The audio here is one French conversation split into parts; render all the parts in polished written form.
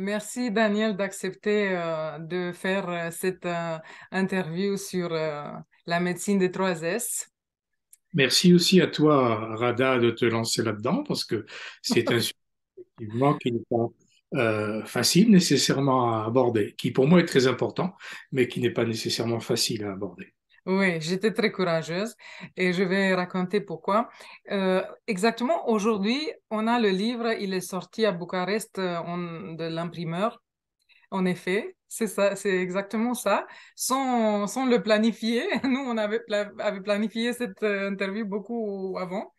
Merci Daniel d'accepter de faire cette interview sur la médecine des 3S. Merci aussi à toi, Rada, de te lancer là-dedans, parce que c'est un sujet effectivement qui n'est pas facile nécessairement à aborder, qui pour moi est très important, mais qui n'est pas nécessairement facile à aborder. Oui, j'étais très courageuse et je vais raconter pourquoi. Exactement, aujourd'hui, on a le livre, il est sorti à Bucarest de l'imprimeur. En effet, c'est ça, c'est exactement ça. Sans le planifier, nous, avait planifié cette interview beaucoup avant.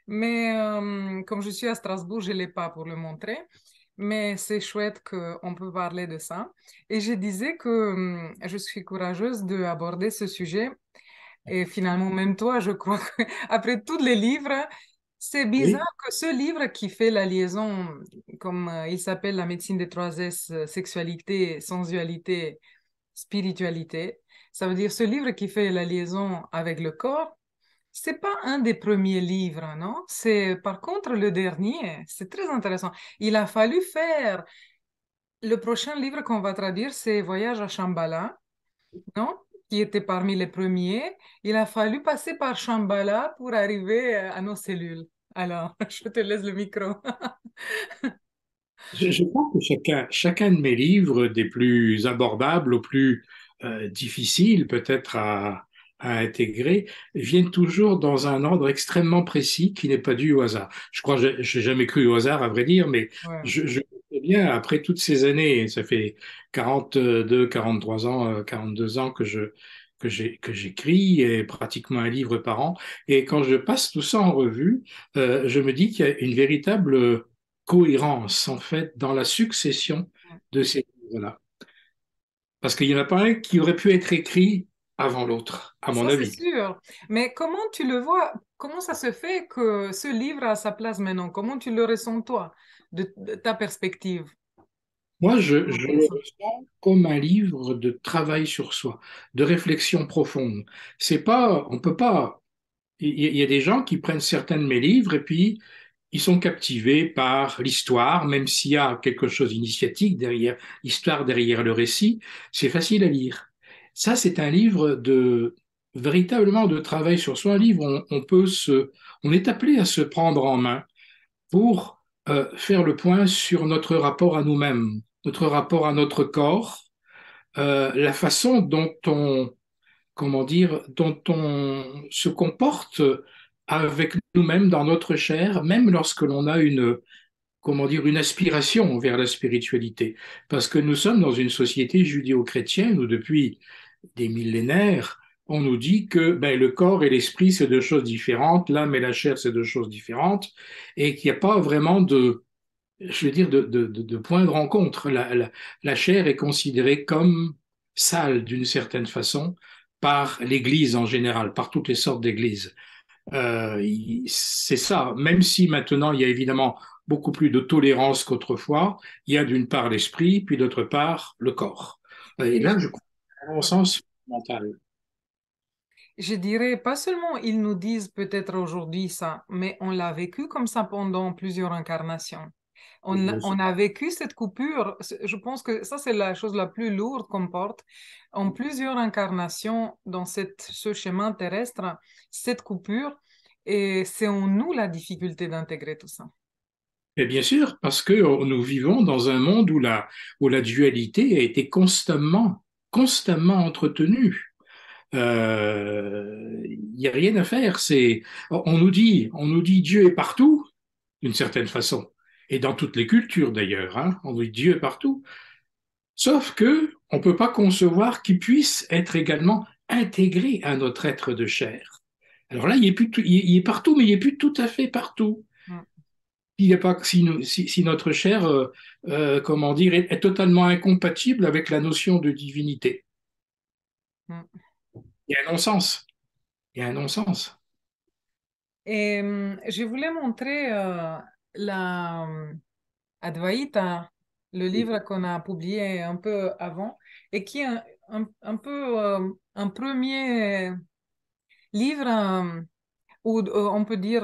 Mais comme je suis à Strasbourg, je ne l'ai pas pour le montrer. Mais c'est chouette qu'on peut parler de ça. Et je disais que je suis courageuse d'aborder ce sujet. Et finalement, même toi, je crois qu'après tous les livres, c'est Oui, bizarre que ce livre qui fait la liaison, comme il s'appelle La médecine des 3S, sexualité, sensualité, spiritualité, ça veut dire ce livre qui fait la liaison avec le corps, c'est pas un des premiers livres, non? C'est par contre le dernier. C'est très intéressant. Il a fallu faire. Le prochain livre qu'on va traduire, c'est Voyage à Shambhala, non? Qui était parmi les premiers. Il a fallu passer par Shambhala pour arriver à nos cellules. Alors, je te laisse le micro. je crois que chacun de mes livres, des plus abordables aux plus difficiles peut-être à intégrer, viennent toujours dans un ordre extrêmement précis qui n'est pas dû au hasard. Je crois que je n'ai jamais cru au hasard, à vrai dire, mais Ouais. je sais bien, après toutes ces années, ça fait 42, 43 ans, 42 ans que j'écris et pratiquement un livre par an. Et quand je passe tout ça en revue, je me dis qu'il y a une véritable cohérence, en fait, dans la succession de ces livres-là. Parce qu'il n'y en a pas un qui aurait pu être écrit avant l'autre, à mon Ça, c'est avis. sûr. Mais comment tu le vois? Comment ça se fait que ce livre a sa place maintenant? Comment tu le ressens, toi, de ta perspective? Moi, je le ressens comme un livre de travail sur soi, de réflexion profonde. C'est pas, on peut pas. Il y a des gens qui prennent certains de mes livres et puis ils sont captivés par l'histoire, même s'il y a quelque chose d'initiatique derrière l'histoire, derrière le récit, c'est facile à lire. Ça, c'est un livre de véritablement de travail sur soi, un livre où on est appelé à se prendre en main pour faire le point sur notre rapport à nous-mêmes, notre rapport à notre corps, la façon dont on comment dire, dont on se comporte avec nous-mêmes dans notre chair, même lorsque l'on a comment dire, une aspiration vers la spiritualité. Parce que nous sommes dans une société judéo-chrétienne où depuis des millénaires, on nous dit que ben, le corps et l'esprit, c'est deux choses différentes, l'âme et la chair, c'est deux choses différentes, et qu'il n'y a pas vraiment je veux dire, de point de rencontre. La chair est considérée comme sale d'une certaine façon par l'Église en général, par toutes les sortes d'églises. C'est ça, même si maintenant il y a évidemment beaucoup plus de tolérance qu'autrefois, il y a d'une part l'esprit, puis d'autre part le corps. Et Et là, je crois, à mon sens, fondamental. je dirais, pas seulement ils nous disent peut-être aujourd'hui ça, mais on l'a vécu comme ça pendant plusieurs incarnations. On a vécu cette coupure. Je pense que ça, c'est la chose la plus lourde qu'on porte. En plusieurs incarnations dans ce chemin terrestre, cette coupure, et c'est en nous la difficulté d'intégrer tout ça. Et bien sûr, parce que nous vivons dans un monde où la dualité a été constamment entretenue. Il n'y a rien à faire. On nous dit Dieu est partout, d'une certaine façon, et dans toutes les cultures d'ailleurs. Hein, on dit Dieu est partout, sauf que on peut pas concevoir qu'il puisse être également intégré à notre être de chair. Alors là, il est partout, mais il est plus tout à fait partout. Mm, Il n'y a pas si notre chair, comment dire, est totalement incompatible avec la notion de divinité. mm. Il y a un non-sens. Il y a un non-sens. Et je voulais montrer la Advaita, le livre qu'on a publié un peu avant, et qui est un peu un premier livre où on peut dire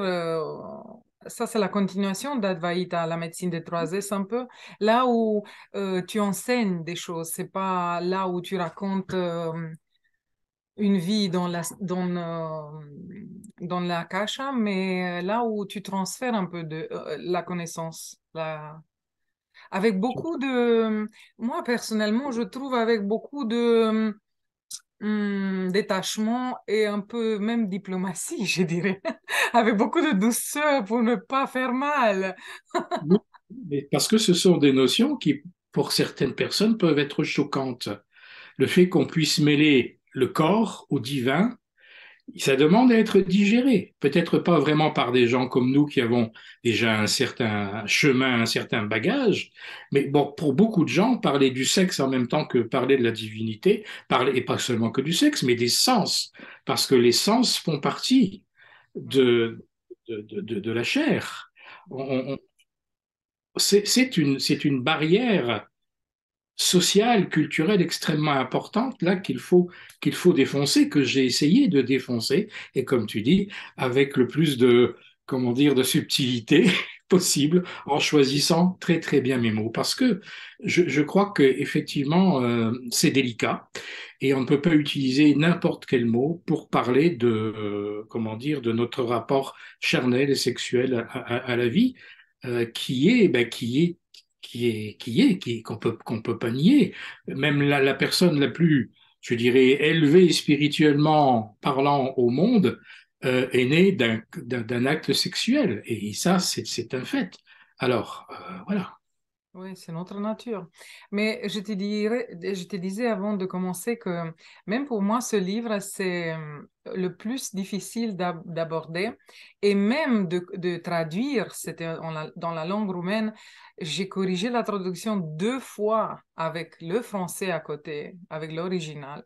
Ça, c'est la continuation d'Advaita, la médecine des 3S un peu. Là où tu enseignes des choses, c'est pas là où tu racontes une vie dans la kasha, mais là où tu transfères un peu de la connaissance. Avec beaucoup de... Moi, personnellement, je trouve avec beaucoup de détachement et un peu même diplomatie, je dirais. Avec beaucoup de douceur pour ne pas faire mal. Oui, mais parce que ce sont des notions qui, pour certaines personnes, peuvent être choquantes. Le fait qu'on puisse mêler le corps au divin, ça demande à être digéré. Peut-être pas vraiment par des gens comme nous qui avons déjà un certain chemin, un certain bagage, mais bon, pour beaucoup de gens, parler du sexe en même temps que parler de la divinité, parler, et pas seulement que du sexe, mais des sens, parce que les sens font partie de, de la chair. On- on- c'est une barrière sociale, culturelle extrêmement importante là qu'il faut défoncer, que j'ai essayé de défoncer, et comme tu dis, avec le plus de comment dire de subtilité possible, en choisissant très très bien mes mots, parce que je crois que effectivement c'est délicat et on ne peut pas utiliser n'importe quel mot pour parler de comment dire de notre rapport charnel et sexuel à la vie qui est ben, qu'on peut pas nier. Même la personne la plus, je dirais, élevée spirituellement parlant au monde est née d'un acte sexuel. Et ça, c'est un fait. Alors, voilà. Oui, c'est notre nature. Mais je te disais avant de commencer que même pour moi, ce livre, c'est le plus difficile d'aborder et même de traduire. C'était dans la langue roumaine. J'ai corrigé la traduction 2 fois avec le français à côté, avec l'original.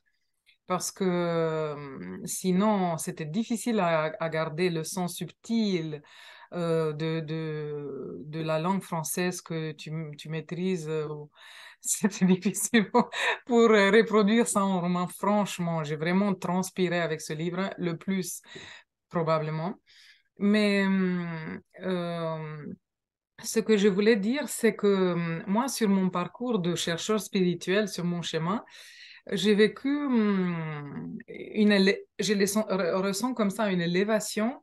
Parce que sinon, c'était difficile à garder le son subtil de la langue française que tu maîtrises. C'était difficile pour reproduire ça en roman. Franchement, j'ai vraiment transpiré avec ce livre, le plus probablement. Mais ce que je voulais dire, c'est que moi, sur mon parcours de chercheur spirituel, sur mon chemin, j'ai vécu ressens comme ça une élévation.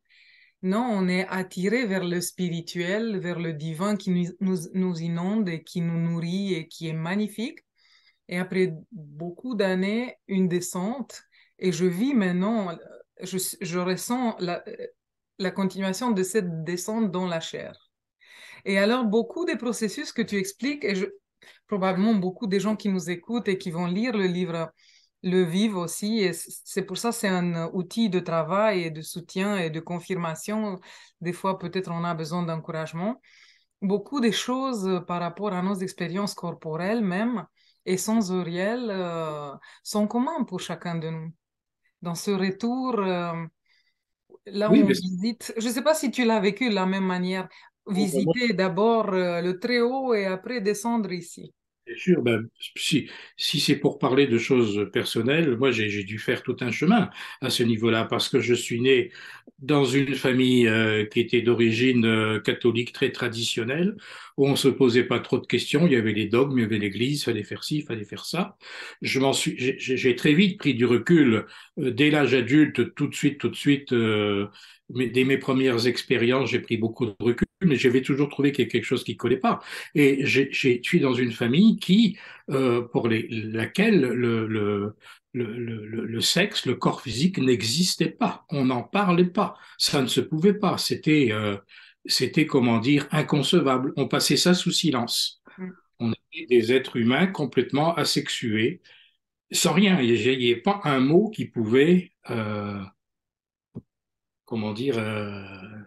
Non, on est attiré vers le spirituel, vers le divin qui nous inonde et qui nous nourrit et qui est magnifique. Et après beaucoup d'années, une descente. Et je vis maintenant, je ressens la continuation de cette descente dans la chair. Et alors, beaucoup des processus que tu expliques, probablement beaucoup des gens qui nous écoutent et qui vont lire le livre le vivent aussi. Et c'est pour ça c'est un outil de travail et de soutien et de confirmation. Des fois, peut-être on a besoin d'encouragement. Beaucoup des choses par rapport à nos expériences corporelles même et sensorielles sont communs pour chacun de nous. Dans ce retour, là où Oui, on mais visite, je ne sais pas si tu l'as vécu de la même manière, visiter d'abord le très haut et après descendre ici. bien sûr, ben, si c'est pour parler de choses personnelles, moi j'ai dû faire tout un chemin à ce niveau-là parce que je suis né dans une famille qui était d'origine catholique très traditionnelle, où on se posait pas trop de questions, il y avait les dogmes, il y avait l'église, fallait faire ci, fallait faire ça. J'ai très vite pris du recul dès l'âge adulte, tout de suite, dès mes premières expériences, j'ai pris beaucoup de recul, mais j'avais toujours trouvé qu'il y avait quelque chose qui collait pas. Et je suis dans une famille qui, laquelle le sexe, le corps physique n'existait pas. On n'en parlait pas. Ça ne se pouvait pas. C'était, comment dire, inconcevable. On passait ça sous silence. Mm. On était des êtres humains complètement asexués, sans rien. Il n'y avait pas un mot qui pouvait, comment dire,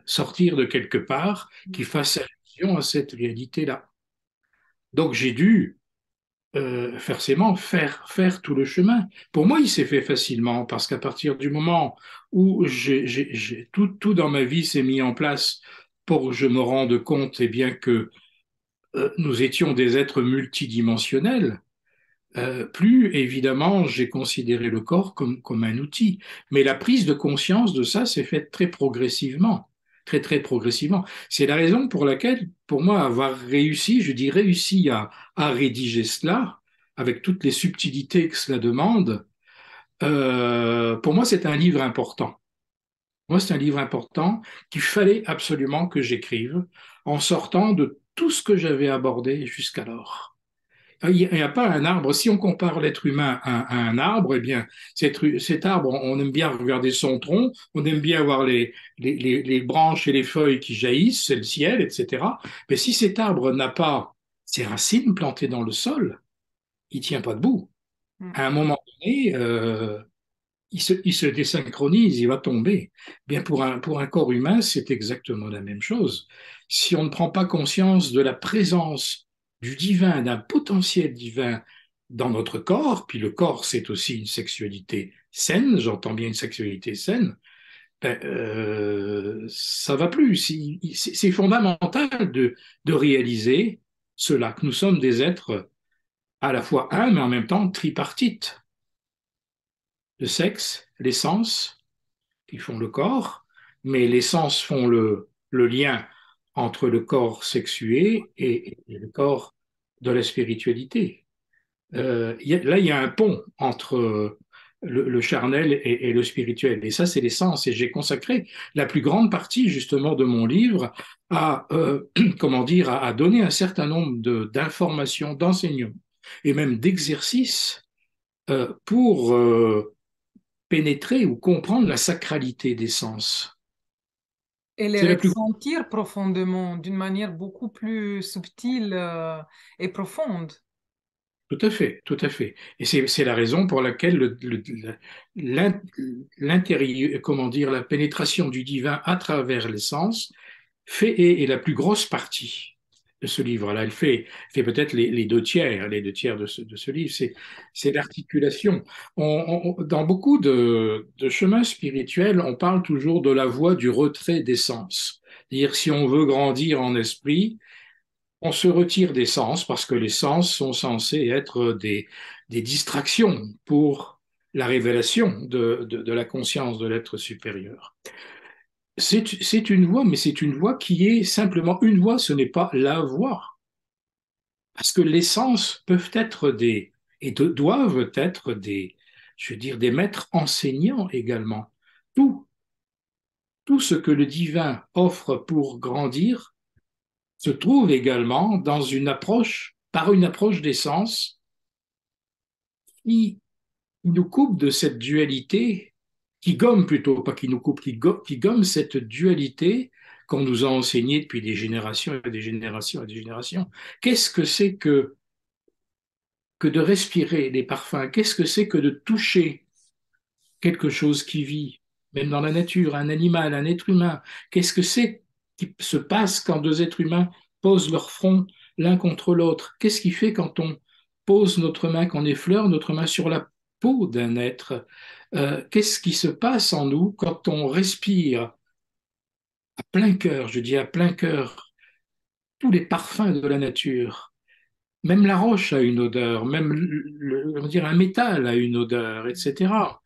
sortir de quelque part qui fasse allusion à cette réalité-là. Donc j'ai dû forcément faire tout le chemin. Pour moi, il s'est fait facilement parce qu'à partir du moment où tout dans ma vie s'est mis en place pour que je me rende compte, eh bien que nous étions des êtres multidimensionnels, plus évidemment j'ai considéré le corps comme un outil. Mais la prise de conscience de ça s'est faite très progressivement. très, très progressivement. C'est la raison pour laquelle, pour moi, avoir réussi, je dis réussi à rédiger cela, avec toutes les subtilités que cela demande, pour moi, c'est un livre important. Moi, c'est un livre important qu'il fallait absolument que j'écrive en sortant de tout ce que j'avais abordé jusqu'alors. Il n'y a pas un arbre. Si on compare l'être humain à un arbre, eh bien, cet arbre, on aime bien regarder son tronc, on aime bien voir les branches et les feuilles qui jaillissent, c'est le ciel, etc. Mais si cet arbre n'a pas ses racines plantées dans le sol, il tient pas debout. Mm. À un moment donné, il se désynchronise, il va tomber. Bien pour un corps humain, c'est exactement la même chose. Si on ne prend pas conscience de la présence du divin, d'un potentiel divin dans notre corps, puis le corps, c'est aussi une sexualité saine, j'entends bien une sexualité saine, ben, ça va plus. C'est fondamental de réaliser cela, que nous sommes des êtres à la fois un, mais en même temps tripartites. Le sexe, l'essence, qui font le corps, mais les sens font le lien entre le corps sexué et le corps de la spiritualité. Là, il y a un pont entre le charnel et le spirituel. Et ça, c'est l'essence. Et j'ai consacré la plus grande partie, justement, de mon livre à, comment dire, à donner un certain nombre d'informations, d'enseignements et même d'exercices pour pénétrer ou comprendre la sacralité des sens. Et les C'est la plus ressentir profondément, d'une manière beaucoup plus subtile et profonde. Tout à fait, tout à fait. Et c'est la raison pour laquelle l'in- l'intérieur, comment dire, la pénétration du divin à travers les sens est la plus grosse partie de ce livre-là. Fait peut-être les deux tiers de ce livre. C'est l'articulation. Dans beaucoup de chemins spirituels, on parle toujours de la voie du retrait des sens. C'est-à-dire, si on veut grandir en esprit, on se retire des sens parce que les sens sont censés être des distractions pour la révélation de la conscience de l'être supérieur. C'est une voie, mais c'est une voie qui est simplement une voie, ce n'est pas la voie. Parce que les sens peuvent être doivent être je veux dire, des maîtres enseignants également. Tout, tout ce que le divin offre pour grandir se trouve également dans par une approche des sens qui nous coupe de cette dualité, qui gomme plutôt, pas qui nous coupe, qui gomme cette dualité qu'on nous a enseignée depuis des générations et des générations et des générations. Qu'est-ce que c'est que de respirer les parfums? Qu'est-ce que c'est que de toucher quelque chose qui vit, même dans la nature, un animal, un être humain? Qu'est-ce que c'est qui se passe quand deux êtres humains posent leur front l'un contre l'autre? Qu'est-ce qui fait quand on pose notre main, qu'on effleure notre main sur la peau d'un être? Qu'est-ce qui se passe en nous quand on respire à plein cœur, je dis à plein cœur, tous les parfums de la nature? Même la roche a une odeur, même on va dire un métal a une odeur, etc.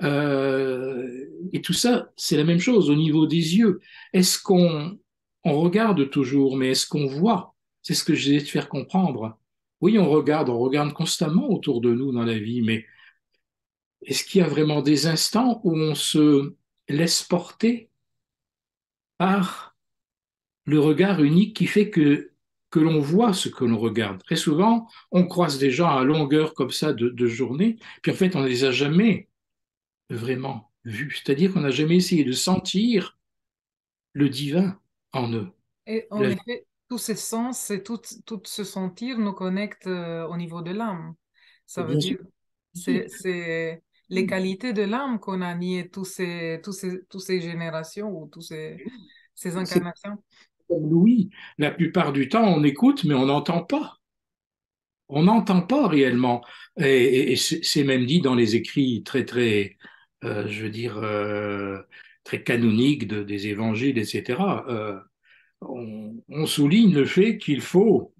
Et tout ça, c'est la même chose au niveau des yeux. Est-ce qu'on regarde toujours, mais est-ce qu'on voit? C'est ce que j'essaie de faire comprendre. Oui, on regarde constamment autour de nous dans la vie, mais est-ce qu'il y a vraiment des instants où on se laisse porter par le regard unique qui fait que l'on voit ce que l'on regarde? Très souvent, on croise des gens à longueur comme ça de journée, puis en fait, on ne les a jamais vraiment vus. C'est-à-dire qu'on n'a jamais essayé de sentir le divin en eux. Et en La- effet, tous ces sens et tout ce sentir nous connectent au niveau de l'âme. Ça veut bien sûr, dire, bien sûr. c'est les qualités de l'âme qu'on a niées tous ces générations ou ces C'est incarnations. comme Louis. La plupart du temps, on écoute, mais on n'entend pas. On n'entend pas réellement. Et c'est même dit dans les écrits très, très, je veux dire, très canoniques des évangiles, etc. On souligne le fait qu'il faut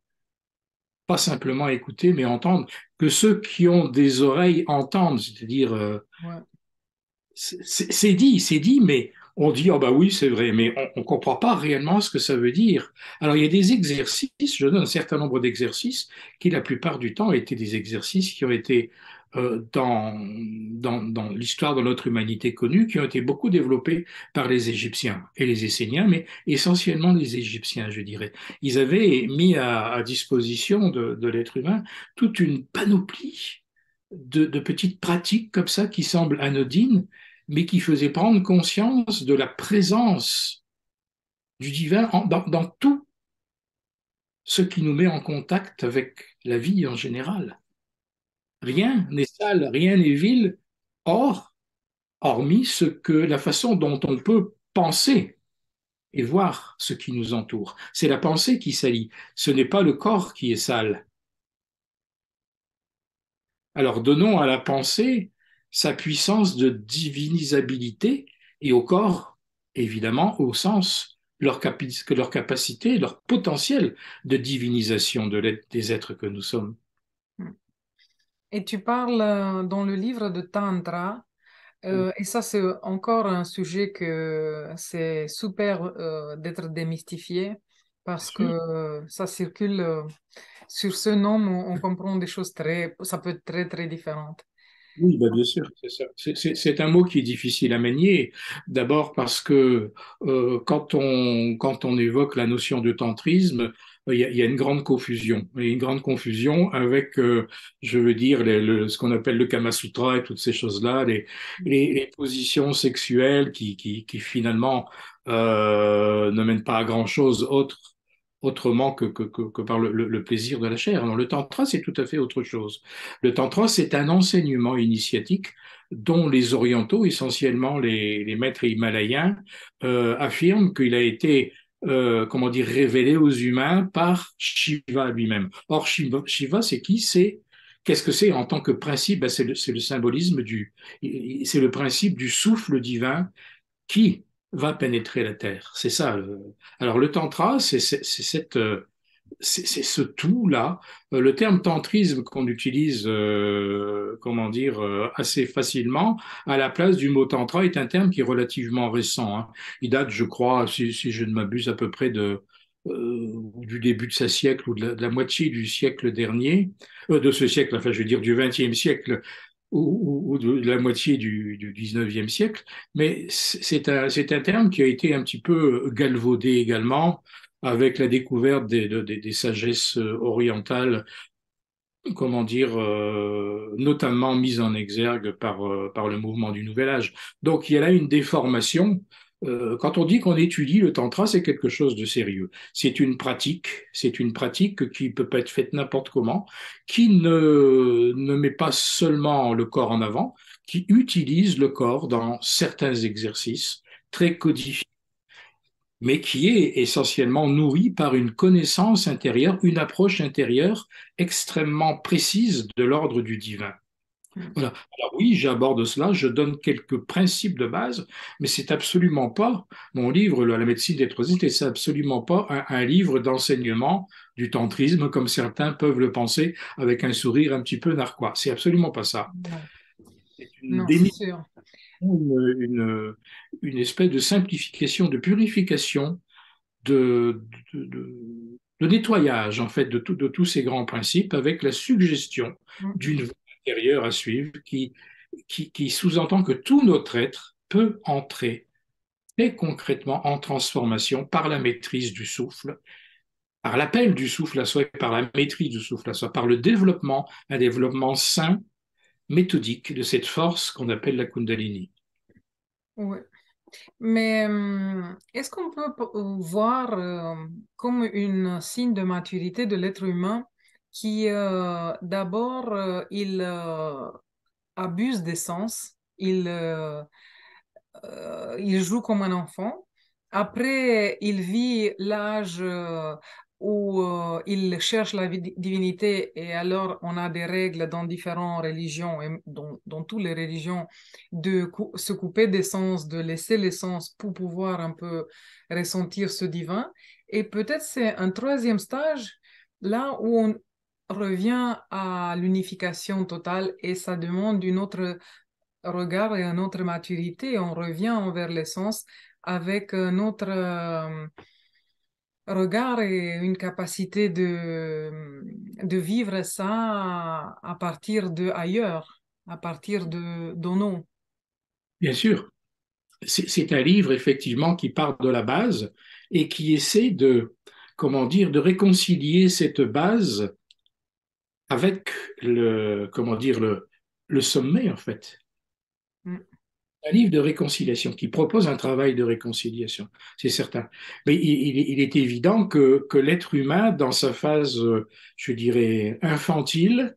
pas simplement écouter, mais entendre, que ceux qui ont des oreilles entendent, c'est-à-dire, Ouais. c'est dit, mais On dit, oh bah oui, c'est vrai, mais on ne comprend pas réellement ce que ça veut dire. Alors, il y a des exercices, je donne un certain nombre d'exercices, qui la plupart du temps étaient des exercices qui ont été dans l'histoire de notre humanité connue, qui ont été beaucoup développés par les Égyptiens et les Esséniens, mais essentiellement les Égyptiens, je dirais. Ils avaient mis à disposition de l'être humain toute une panoplie de petites pratiques comme ça qui semblent anodines, mais qui faisaient prendre conscience de la présence du divin dans tout ce qui nous met en contact avec la vie en général. Rien n'est sale, rien n'est vil, hormis la façon dont on peut penser et voir ce qui nous entoure. C'est la pensée qui salit, ce n'est pas le corps qui est sale. Alors donnons à la pensée sa puissance de divinisabilité et au corps, évidemment, au sens, leur capacité, leur potentiel de divinisation des êtres que nous sommes. Et tu parles dans le livre de Tantra, et ça c'est encore un sujet que c'est super d'être démystifié parce que Bien sûr. ça circule sur ce nom, on comprend des choses ça peut être très très différentes. Oui, bah, bien sûr, c'est ça. C'est un mot qui est difficile à manier. D'abord parce que quand on évoque la notion de tantrisme, il y a une grande confusion. Il y a une grande confusion avec, je veux dire, ce qu'on appelle le Kama Sutra et toutes ces choses-là, les positions sexuelles qui finalement ne mènent pas à grand-chose autrement que par le plaisir de la chair. Non, le tantra, c'est tout à fait autre chose. Le tantra, c'est un enseignement initiatique dont les orientaux, essentiellement les maîtres himalayens, affirment qu'il a été comment dire, révélé aux humains par Shiva lui-même. Or, Shiva, c'est qui? Qu'est-ce que c'est en tant que principe? Ben, c'est le symbolisme c'est le principe du souffle divin qui va pénétrer la terre. C'est ça. Alors le tantra, c'est ce tout-là. Le terme tantrisme qu'on utilise, comment dire, assez facilement, à la place du mot tantra, est un terme qui est relativement récent, hein. Il date, je crois, si je ne m'abuse, à peu près du début de ce siècle ou de la moitié du siècle dernier, de ce siècle, enfin, je veux dire, du XXe siècle ou de la moitié du XIXe siècle, mais c'est un terme qui a été un petit peu galvaudé également avec la découverte des sagesses orientales, comment dire, notamment mises en exergue par le mouvement du Nouvel Âge. Donc il y a là une déformation. Quand on dit qu'on étudie le tantra, c'est quelque chose de sérieux. C'est une pratique qui peut pas être faite n'importe comment, qui ne met pas seulement le corps en avant, qui utilise le corps dans certains exercices très codifiés, mais qui est essentiellement nourri par une connaissance intérieure, une approche intérieure extrêmement précise de l'ordre du divin. Mm. Voilà. Alors oui, j'aborde cela, je donne quelques principes de base, mais c'est absolument pas mon livre, La médecine des trois et c'est absolument pas un livre d'enseignement du tantrisme comme certains peuvent le penser avec un sourire un petit peu narquois. C'est absolument pas ça. Non, C'est une non, c'est déni- sûr. une espèce de simplification, de purification de, de nettoyage en fait de tous ces grands principes avec la suggestion Mm. d'une voie intérieure à suivre qui sous-entend que tout notre être peut entrer très concrètement en transformation par la maîtrise du souffle, par l'appel du souffle à soi, par la maîtrise du souffle à soi, par le développement, un développement sain, méthodique de cette force qu'on appelle la Kundalini. Ouais. Mais est-ce qu'on peut voir comme une signe de maturité de l'être humain qui d'abord il abuse des sens, il joue comme un enfant. Après, il vit l'âge où il cherche la divinité et alors on a des règles dans différentes religions et dans toutes les religions de se couper des sens, de laisser les sens pour pouvoir un peu ressentir ce divin. Et peut-être c'est un troisième stage là où on revient à l'unification totale et ça demande une autre regard et une autre maturité, on revient envers l'essence avec notre regard et une capacité de vivre ça à partir de ailleurs, à partir de nous. Bien sûr, c'est un livre effectivement qui part de la base et qui essaie de, comment dire, de réconcilier cette base avec comment dire, le sommet en fait. Mm. Un livre de réconciliation qui propose un travail de réconciliation, c'est certain. Mais il est évident que l'être humain, dans sa phase, je dirais, infantile,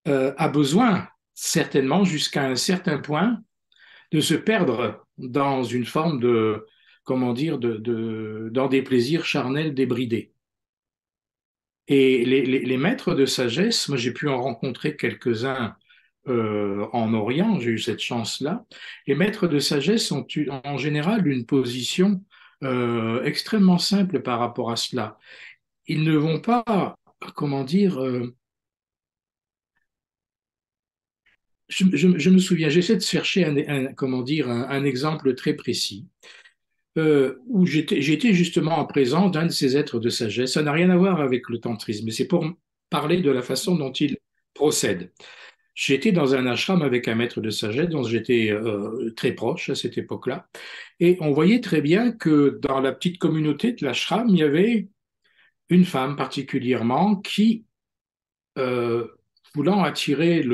a besoin, certainement, jusqu'à un certain point, de se perdre dans une forme de, comment dire, dans des plaisirs charnels débridés. Et les maîtres de sagesse, moi j'ai pu en rencontrer quelques-uns en Orient, j'ai eu cette chance-là. Les maîtres de sagesse ont eu en général une position extrêmement simple par rapport à cela. Ils ne vont pas, comment dire, je me souviens, j'essaie de chercher comment dire, un exemple très précis. Où j'étais justement en présence d'un de ces êtres de sagesse. Ça n'a rien à voir avec le tantrisme, mais c'est pour parler de la façon dont il procède. J'étais dans un ashram avec un maître de sagesse dont j'étais très proche à cette époque-là. Et on voyait très bien que dans la petite communauté de l'ashram, il y avait une femme particulièrement qui, euh, voulant attirer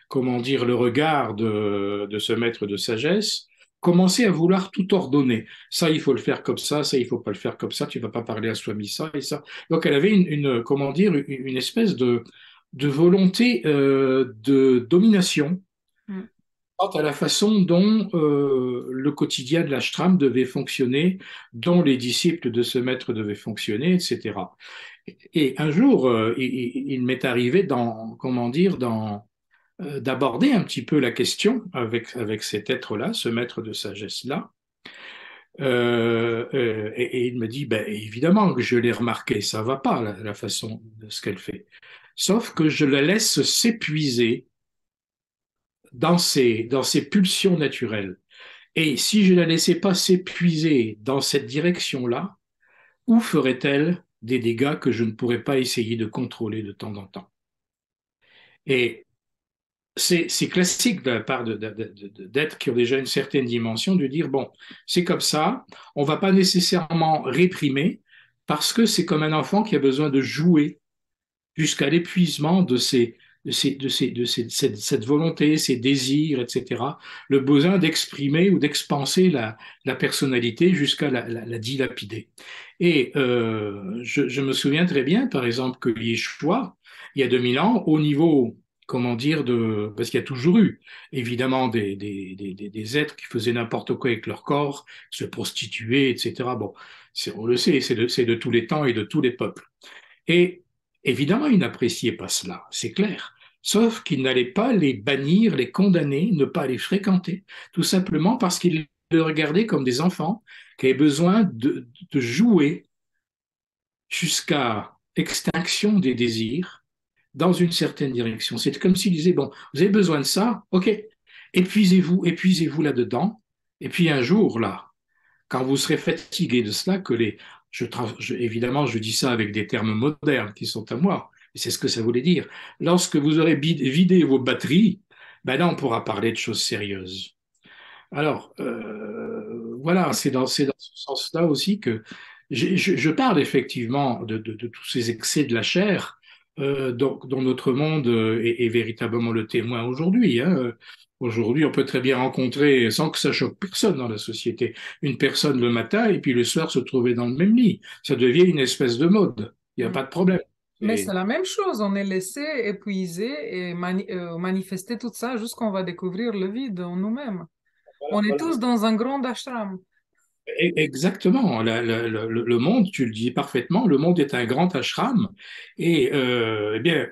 comment dire, le regard de ce maître de sagesse, commençait à vouloir tout ordonner. Ça, il faut le faire comme ça, il faut pas le faire comme ça, tu vas pas parler à Swami ça et ça. Donc, elle avait comment dire, une espèce de volonté de domination Mm. quant à la façon dont le quotidien de l'ashram devait fonctionner, dont les disciples de ce maître devaient fonctionner, etc. Et un jour, il m'est arrivé comment dire, d'aborder un petit peu la question avec cet être-là, ce maître de sagesse-là. Et il me dit, ben, évidemment que je l'ai remarqué, ça va pas la façon de ce qu'elle fait. Sauf que je la laisse s'épuiser dans ses pulsions naturelles. Et si je la laissais pas s'épuiser dans cette direction-là, où ferait-elle des dégâts que je ne pourrais pas essayer de contrôler de temps en temps? Et c'est classique de la part d'êtres qui ont déjà une certaine dimension de dire, bon, c'est comme ça, on va pas nécessairement réprimer parce que c'est comme un enfant qui a besoin de jouer jusqu'à l'épuisement cette volonté, ses désirs, etc. Le besoin d'exprimer ou d'expanser la personnalité jusqu'à la dilapider. Et je me souviens très bien, par exemple, que Yeshua, il y a 2000 ans, au niveau, comment dire, parce qu'il y a toujours eu, évidemment, des êtres qui faisaient n'importe quoi avec leur corps, se prostituaient, etc. Bon, on le sait, c'est de tous les temps et de tous les peuples. Et évidemment, ils n'appréciaient pas cela, c'est clair. Sauf qu'ils n'allaient pas les bannir, les condamner, ne pas les fréquenter, tout simplement parce qu'ils les regardaient comme des enfants qui avaient besoin de jouer jusqu'à extinction des désirs dans une certaine direction. C'est comme s'ils disaient, bon, vous avez besoin de ça, ok, épuisez-vous là-dedans, et puis un jour, là, quand vous serez fatigué de cela, évidemment, je dis ça avec des termes modernes qui sont à moi, et c'est ce que ça voulait dire. Lorsque vous aurez vidé vos batteries, ben là, on pourra parler de choses sérieuses. Alors, voilà, c'est dans ce sens-là aussi que je parle effectivement de tous ces excès de la chair dont notre monde est véritablement le témoin aujourd'hui, hein. Aujourd'hui, on peut très bien rencontrer, sans que ça choque personne dans la société, une personne le matin et puis le soir se trouver dans le même lit. Ça devient une espèce de mode. Il n'y a Mm. pas de problème. Mais c'est Et la même chose, on est laissé épuiser et manifester tout ça jusqu'on va découvrir le vide en nous-mêmes. voilà, On est voilà. tous dans un grand ashram. Exactement. Le monde, tu le dis parfaitement, le monde est un grand ashram et eh bien,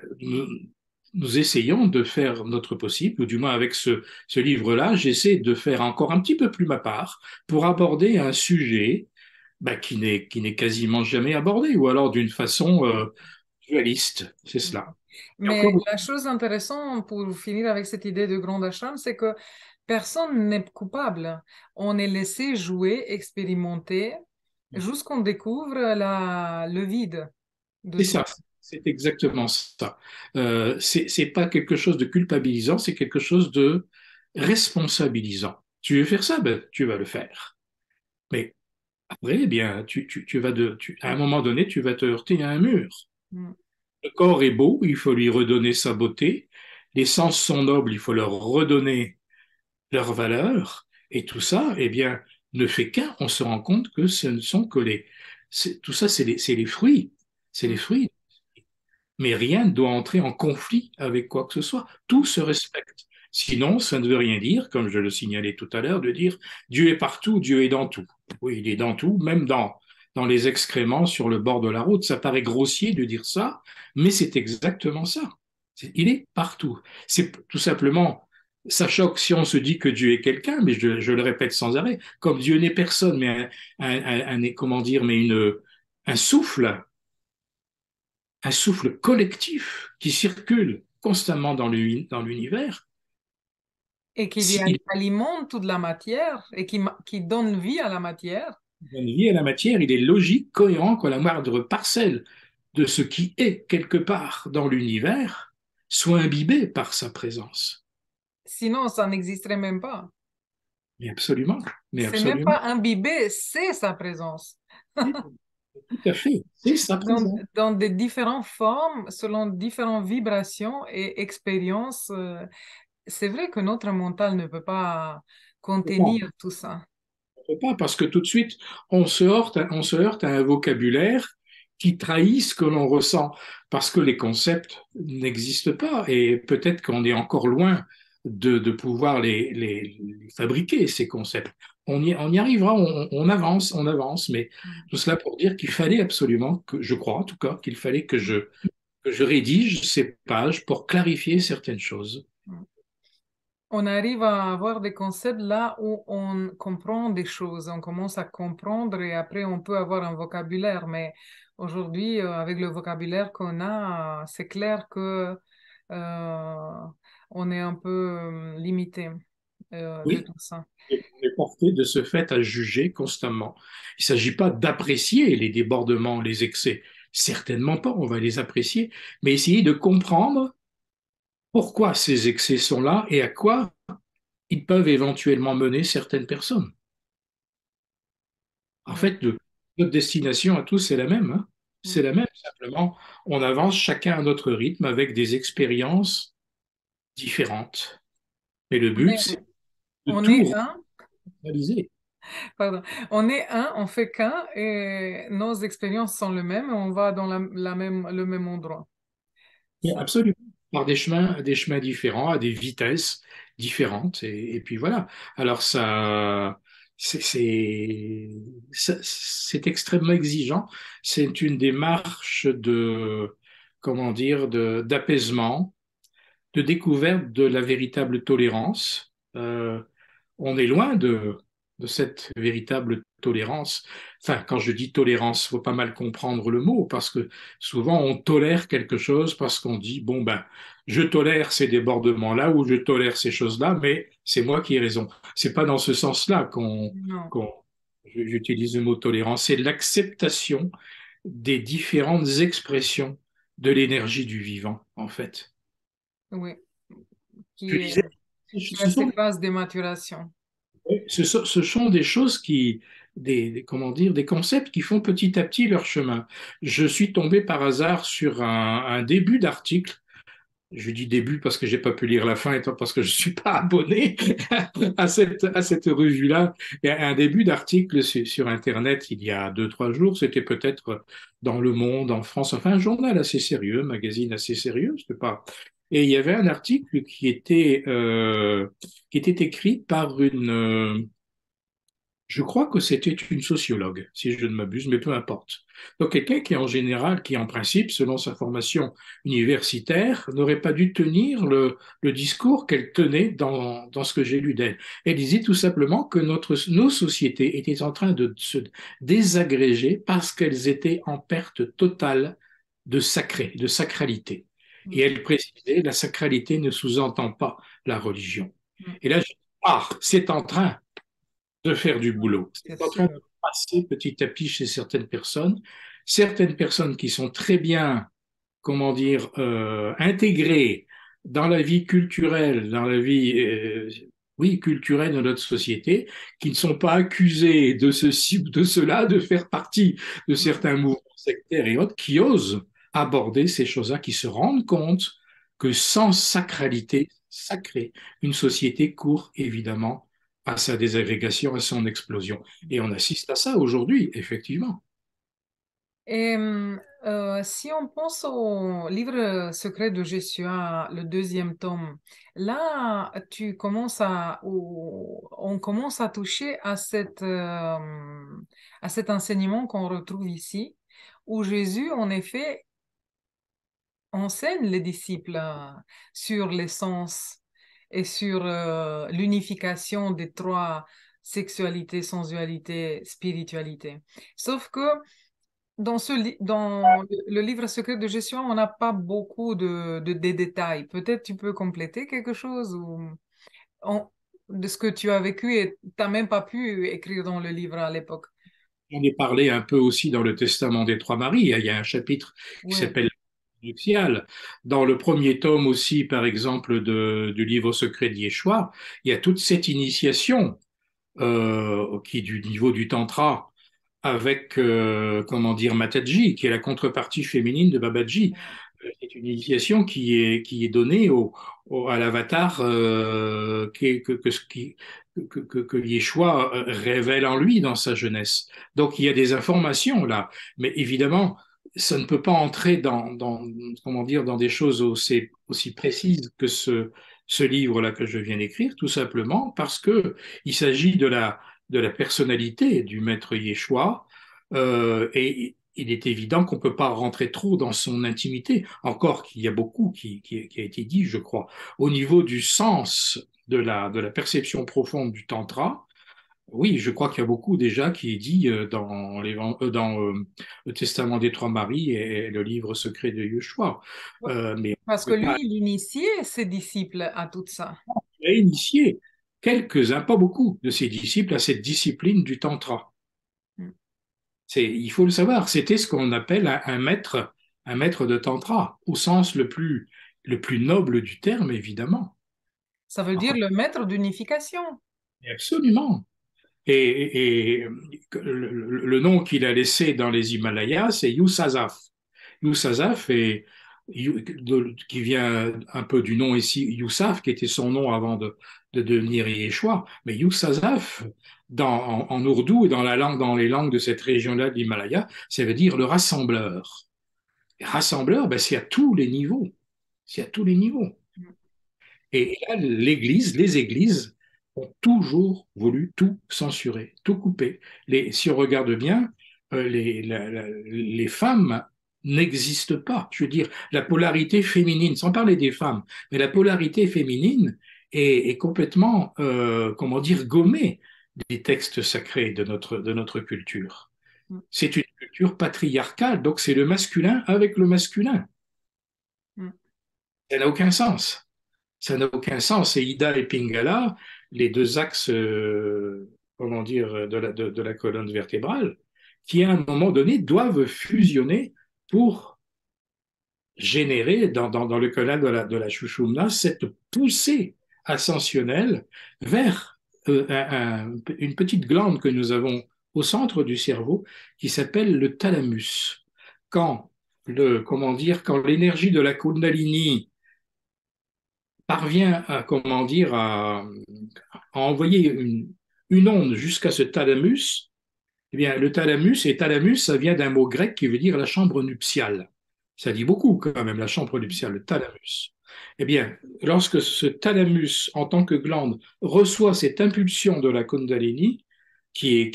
nous essayons de faire notre possible, ou du moins avec ce livre-là, j'essaie de faire encore un petit peu plus ma part pour aborder un sujet qui n'est quasiment jamais abordé, ou alors d'une façon dualiste. C'est cela. Et Mais encore, la chose intéressante pour finir avec cette idée de grand ashram, c'est que personne n'est coupable. On est laissé jouer, expérimenter, jusqu'on découvre le vide de C'est tout. ça, c'est exactement ça. C'est pas quelque chose de culpabilisant, c'est quelque chose de responsabilisant. Tu veux faire ça, ben, tu vas le faire. Mais après, eh bien, tu vas à un moment donné, tu vas te heurter à un mur. Mm. Le corps est beau, il faut lui redonner sa beauté. Les sens sont nobles, il faut leur redonner leur valeur. Et tout ça, eh bien, ne fait qu'un. On se rend compte que ce ne sont que tout ça, c'est les fruits. C'est les Mm. fruits. Mais rien ne doit entrer en conflit avec quoi que ce soit. Tout se respecte. Sinon, ça ne veut rien dire, comme je le signalais tout à l'heure, de dire Dieu est partout, Dieu est dans tout. Oui, il est dans tout, même dans les excréments sur le bord de la route. Ça paraît grossier de dire ça, mais c'est exactement ça. Il est partout. C'est tout simplement, ça choque si on se dit que Dieu est quelqu'un, mais je le répète sans arrêt, comme Dieu n'est personne, mais comment dire, mais un souffle, un souffle collectif qui circule constamment dans l'univers. Et qui Il alimente toute la matière et qui donne vie à la matière. donne vie à la matière, il est logique, cohérent que la moindre parcelle de ce qui est quelque part dans l'univers soit imbibée par sa présence. Sinon, ça n'existerait même pas. Mais absolument, mais C'est même absolument. pas imbibé, c'est sa présence. Tout à fait, c'est sa présence. Dans des différentes formes, selon différentes vibrations et expériences. C'est vrai que notre mental ne peut pas On contenir tout ça. ne peut pas, parce que tout de suite, on se heurte à un vocabulaire qui trahit ce que l'on ressent, parce que les concepts n'existent pas, et peut-être qu'on est encore loin de pouvoir les fabriquer, ces concepts. On y arrivera, on avance, mais tout cela pour dire qu'il fallait absolument, que, je crois en tout cas, qu'il fallait que je rédige ces pages pour clarifier certaines choses. On arrive à avoir des concepts là où on comprend des choses, on commence à comprendre et après on peut avoir un vocabulaire. Mais aujourd'hui, avec le vocabulaire qu'on a, c'est clair que euh, on est un peu limité de Oui, tout ça. et on est porté de ce fait à juger constamment. Il ne s'agit pas d'apprécier les débordements, les excès. Certainement pas, on va les apprécier, mais essayer de comprendre pourquoi ces excès sont là et à quoi ils peuvent éventuellement mener certaines personnes. En Oui. fait, notre destination à tous est la même, hein. C'est la même, simplement, on avance chacun à notre rythme avec des expériences différentes. Mais le On but, est, c'est de on est tout un, réaliser. pardon, on est un, on fait qu'un et nos expériences sont les mêmes et on va dans le même endroit. Oui, Ça, absolument. Par des chemins différents, à des vitesses différentes. Et puis voilà. Alors c'est, c'est, c'est extrêmement exigeant. C'est une démarche comment dire, d'apaisement, de découverte de la véritable tolérance. On est loin de cette véritable tolérance. Enfin, quand je dis tolérance, faut pas mal comprendre le mot, parce que souvent on tolère quelque chose parce qu'on dit, bon ben, je tolère ces débordements-là ou je tolère ces choses-là, mais c'est moi qui ai raison. C'est pas dans ce sens-là non, qu'on, j'utilise le mot tolérance, c'est l'acceptation des différentes expressions de l'énergie du vivant, en fait. oui, Je qui est, disais, qui a ce ses sont phases de maturation. Ce sont des choses comment dire, des concepts qui font petit à petit leur chemin. Je suis tombé par hasard sur un début d'article. Je dis début parce que j'ai pas pu lire la fin et pas parce que je suis pas abonné à cette revue-là. Il y a un début d'article sur Internet il y a 2, 3 jours. C'était peut-être dans Le Monde, en France, enfin un journal assez sérieux, un magazine assez sérieux. C'était pas. Et il y avait un article qui était écrit par je crois que c'était une sociologue, si je ne m'abuse, mais peu importe. Donc quelqu'un qui en général, qui en principe, selon sa formation universitaire, n'aurait pas dû tenir le discours qu'elle tenait dans ce que j'ai lu d'elle. Elle disait tout simplement que nos sociétés étaient en train de se désagréger parce qu'elles étaient en perte totale de sacré, de sacralité. Et Mm, elle précisait, la sacralité ne sous-entend pas la religion. mm. Et là, j'ai dit, c'est en train de faire du boulot. C'est C'est en train sûr. de passer petit à petit chez certaines personnes qui sont très bien, comment dire, intégrées dans la vie culturelle, dans la vie, oui, culturelle de notre société, qui ne sont pas accusées de ceci ou de cela, de faire partie de certains mouvements sectaires et autres, qui osent aborder ces choses-là, qui se rendent compte que sans sacralité sacrée, une société court évidemment à sa désagrégation, à son explosion. Et on assiste à ça aujourd'hui, effectivement. Et si on pense au livre secret de Jésus, le deuxième tome, là, on commence à toucher à cet enseignement qu'on retrouve ici, où Jésus, en effet, enseigne les disciples sur l'essence et sur l'unification des trois sexualités, sensualité, spiritualité. Sauf que dans le livre secret de gestion, on n'a pas beaucoup de détails. Peut-être tu peux compléter quelque chose on- de ce que tu as vécu et tu n'as même pas pu écrire dans le livre à l'époque. J'en ai parlé un peu aussi dans le Testament des Trois Maries. Il y a un chapitre qui Oui, s'appelle nuptiale. Dans le premier tome aussi, par exemple, du livre secret d'Yeshua, il y a toute cette initiation qui est du niveau du tantra avec, comment dire, Mataji, qui est la contrepartie féminine de Babaji. C'est une initiation qui est donnée à l'avatar que Yeshua révèle en lui dans sa jeunesse. Donc il y a des informations là, mais évidemment, ça ne peut pas entrer comment dire, dans des choses aussi précises que ce livre-là que je viens d'écrire, tout simplement parce que il s'agit de la personnalité du maître Yeshua, et il est évident qu'on ne peut pas rentrer trop dans son intimité, encore qu'il y a beaucoup qui a été dit, je crois. Au niveau du sens de la perception profonde du tantra, oui, je crois qu'il y a beaucoup déjà qui est dit dans le Testament des Trois Maries et le livre secret de Yeshua. Mais parce on que ne peut pas lui, il initiait ses disciples à tout ça. initier quelques-uns, pas beaucoup, de ses disciples à cette discipline du tantra. Mm. Il faut le savoir, c'était ce qu'on appelle un maître de tantra, au sens le plus noble du terme, évidemment. Ça veut dire Encore, le maître d'unification. absolument. Et le nom qu'il a laissé dans les Himalayas, c'est Yusazaf. Yusazaf qui vient un peu du nom ici, Yusaf, qui était son nom avant de devenir Yeshua. Mais Yusazaf, en ourdou et dans les langues de cette région-là de l'Himalaya, ça veut dire le rassembleur. Et rassembleur, ben, c'est à tous les niveaux. C'est à tous les niveaux. Et là, les églises ont toujours voulu tout censurer, tout couper. Si on regarde bien, les femmes n'existent pas. Je veux dire, la polarité féminine, sans parler des femmes, mais la polarité féminine est complètement, comment dire, gommée des textes sacrés de notre culture. Mm. C'est une culture patriarcale, donc c'est le masculin avec le masculin. Mm. Ça n'a aucun sens. Ça n'a aucun sens. Et Ida et Pingala, les deux axes, comment dire, de la colonne vertébrale, qui à un moment donné doivent fusionner pour générer dans le canal de la Shushumna cette poussée ascensionnelle vers une petite glande que nous avons au centre du cerveau qui s'appelle le thalamus. Quand comment dire, quand l'énergie de la Kundalini parvient à, comment dire, à envoyer une onde jusqu'à ce thalamus, eh bien, le thalamus, et thalamus, ça vient d'un mot grec qui veut dire la chambre nuptiale. Ça dit beaucoup quand même, la chambre nuptiale, le thalamus. Eh bien, lorsque ce thalamus, en tant que glande, reçoit cette impulsion de la Kundalini, qui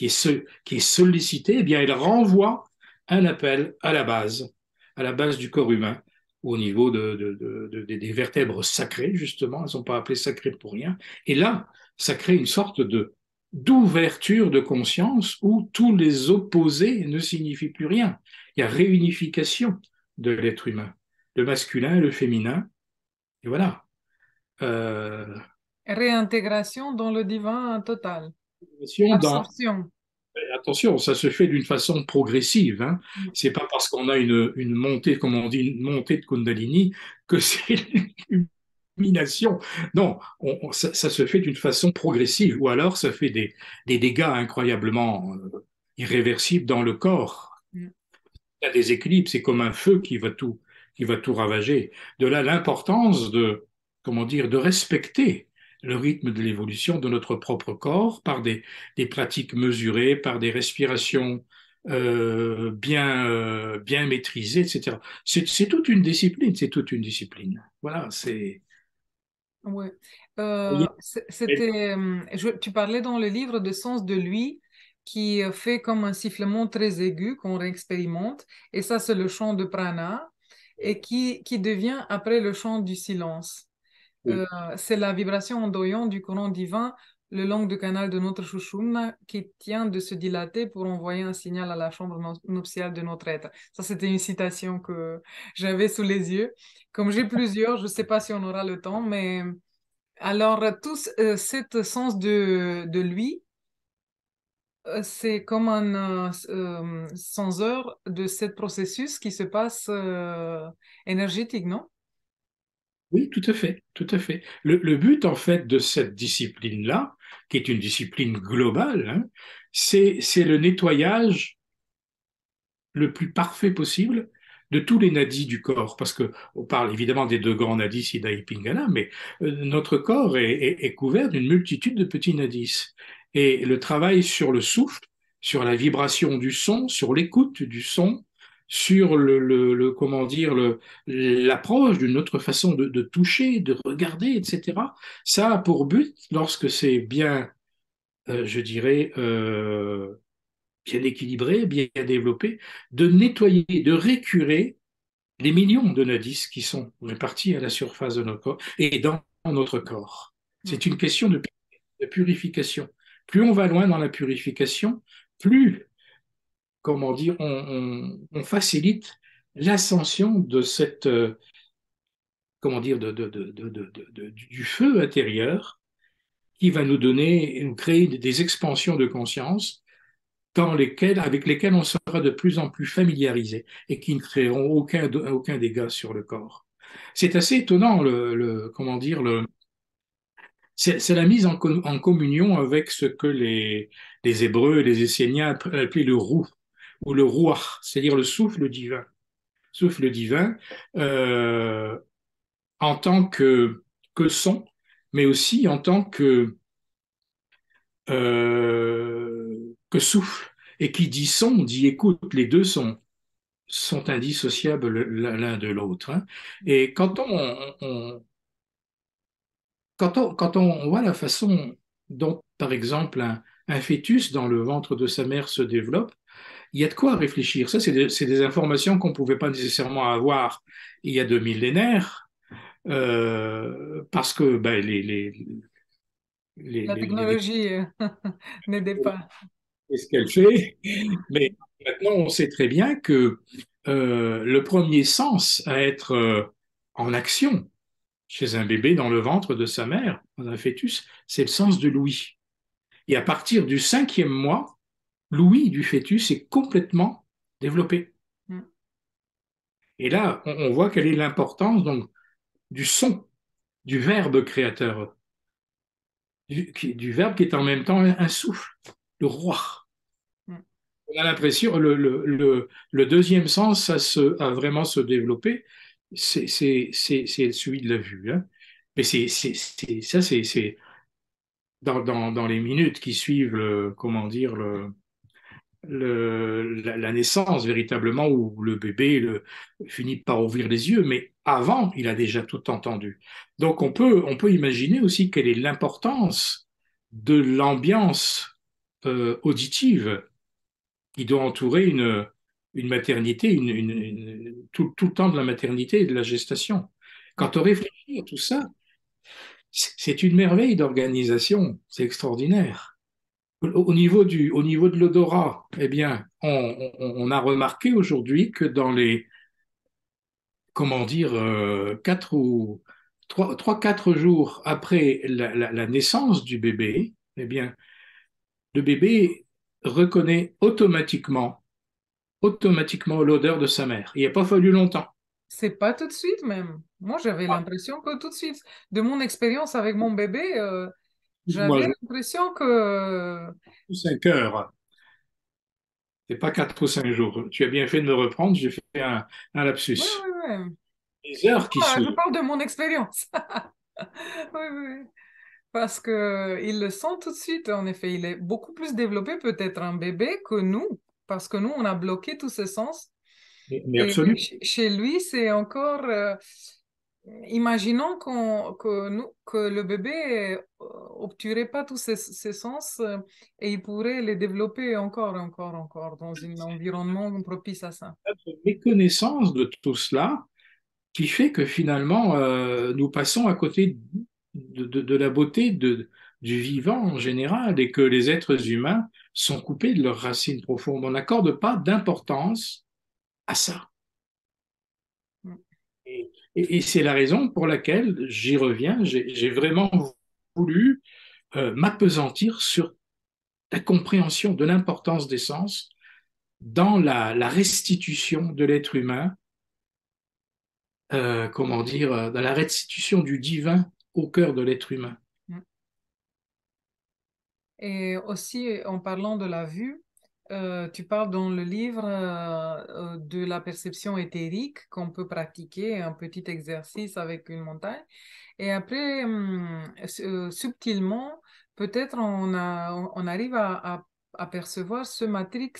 est sollicitée, eh bien, elle renvoie un appel à la base du corps humain, au niveau des vertèbres sacrées, justement, elles ne sont pas appelées sacrées pour rien. Et là, ça crée une sorte d'ouverture de conscience où tous les opposés ne signifient plus rien. Il y a réunification de l'être humain, le masculin, le féminin, et voilà. Euh, Réintégration dans le divin total. Dans, Absorption. attention, ça se fait d'une façon progressive, hein. Mm. C'est pas parce qu'on a une montée, comme on dit, une montée de Kundalini que c'est l'illumination. Non, ça se fait d'une façon progressive, ou alors ça fait des dégâts incroyablement irréversibles dans le corps. Mm. Il y a des équilibres, c'est comme un feu qui va tout ravager. De là l'importance de, comment dire, de respecter le rythme de l'évolution de notre propre corps par des pratiques mesurées, par des respirations bien maîtrisées, etc. C'est toute une discipline, c'est toute une discipline. Voilà, c'est. Ouais. Vous voyez. C'était, tu parlais dans le livre de sens de lui qui fait comme un sifflement très aigu qu'on réexpérimente, et ça c'est le chant de prana, et qui devient après le chant du silence. Oui, C'est la vibration ondoyante du courant divin le long du canal de notre Shushumna qui tient de se dilater pour envoyer un signal à la chambre nuptiale de notre être. Ça, c'était une citation que j'avais sous les yeux. Comme j'ai plusieurs, je ne sais pas si on aura le temps, mais alors, tout cet sens de lui, c'est comme un sans heure de ce processus qui se passe énergétique, non? oui, tout à fait, tout à fait. Le but, en fait, de cette discipline-là, qui est une discipline globale, hein, c'est le nettoyage le plus parfait possible de tous les nadis du corps, parce que on parle évidemment des deux grands nadis, Siddha et Pingala, mais notre corps est couvert d'une multitude de petits nadis. Et le travail sur le souffle, sur la vibration du son, sur l'écoute du son, sur comment dire, l'approche d'une autre façon de toucher, de regarder, etc. Ça a pour but, lorsque c'est bien, je dirais, bien équilibré, bien développé, de nettoyer, de récurer les millions de nadis qui sont répartis à la surface de notre corps et dans notre corps. Mm. C'est une question de purification. Plus on va loin dans la purification, plus, comment dire, on facilite l'ascension de cette, comment dire, du feu intérieur qui va nous donner, nous créer des expansions de conscience avec lesquels on sera de plus en plus familiarisé et qui ne créeront aucun dégât sur le corps. C'est assez étonnant, comment dire, c'est la mise en communion avec ce que les Hébreux et les Esséniens appelaient le roux ou le rouach, c'est-à-dire le souffle divin. Souffle divin en tant que son, mais aussi en tant que souffle. Et qui dit son, dit écoute, les deux sont indissociables l'un de l'autre, hein. Et quand on voit la façon dont, par exemple, un fœtus dans le ventre de sa mère se développe, il y a de quoi réfléchir. Ça, c'est des informations qu'on ne pouvait pas nécessairement avoir il y a 2 millénaires, parce que ben, La les technologie n'aidait pas. c'est ce qu'elle fait. Mais maintenant, on sait très bien que le premier sens à être en action chez un bébé dans le ventre de sa mère, dans un fœtus, c'est le sens de l'ouïe. Et à partir du 5e mois, l'ouïe du fœtus est complètement développée. Mm. Et là, on voit quelle est l'importance donc du son, du verbe créateur, du verbe qui est en même temps un souffle, le roi. Mm. On a l'impression, le deuxième sens à vraiment se développer, c'est celui de la vue, hein. Mais ça, c'est dans les minutes qui suivent comment dire, la naissance véritablement, où le bébé finit par ouvrir les yeux, mais avant, il a déjà tout entendu. Donc on peut imaginer aussi quelle est l'importance de l'ambiance auditive qui doit entourer une maternité, tout le temps de la maternité et de la gestation. Mm. Quand on réfléchit à tout ça, c'est une merveille d'organisation, c'est extraordinaire. Au niveau de l'odorat, eh bien, on a remarqué aujourd'hui que dans les, comment dire, 4 jours après la naissance du bébé, eh bien, le bébé reconnaît automatiquement l'odeur de sa mère. Il n'a pas fallu longtemps. C'est pas tout de suite même. Moi, j'avais l'impression que tout de suite, de mon expérience avec mon bébé, Moi, j'avais je l'impression que... 5 heures. C'est pas 4 ou 5 jours. Tu as bien fait de me reprendre. J'ai fait un Oui, lapsus. oui, oui. Les heures qui Ah, je suivent. parle de mon expérience. Oui, oui. Parce que il le sent tout de suite, en effet. Il est beaucoup plus développé peut-être un bébé que nous, parce que nous, on a bloqué tous ses sens. Mais Et absolument. chez lui, c'est encore... imaginons que le bébé obtuerait pas tous ses sens et il pourrait les développer encore dans un environnement propice à ça. Notre méconnaissance de tout cela qui fait que finalement, nous passons à côté de la beauté du vivant en général et que les êtres humains sont coupés de leurs racines profondes. On n'accorde pas d'importance à ça. Mm. Et c'est la raison pour laquelle, j'y reviens, j'ai vraiment voulu m'appesantir sur la compréhension de l'importance des sens dans la restitution de l'être humain, comment dire, dans la restitution du divin au cœur de l'être humain. Mm. Et aussi, en parlant de la vue, tu parles dans le livre de la perception éthérique qu'on peut pratiquer, un petit exercice avec une montagne. Et après, subtilement, peut-être on arrive à percevoir ce matrix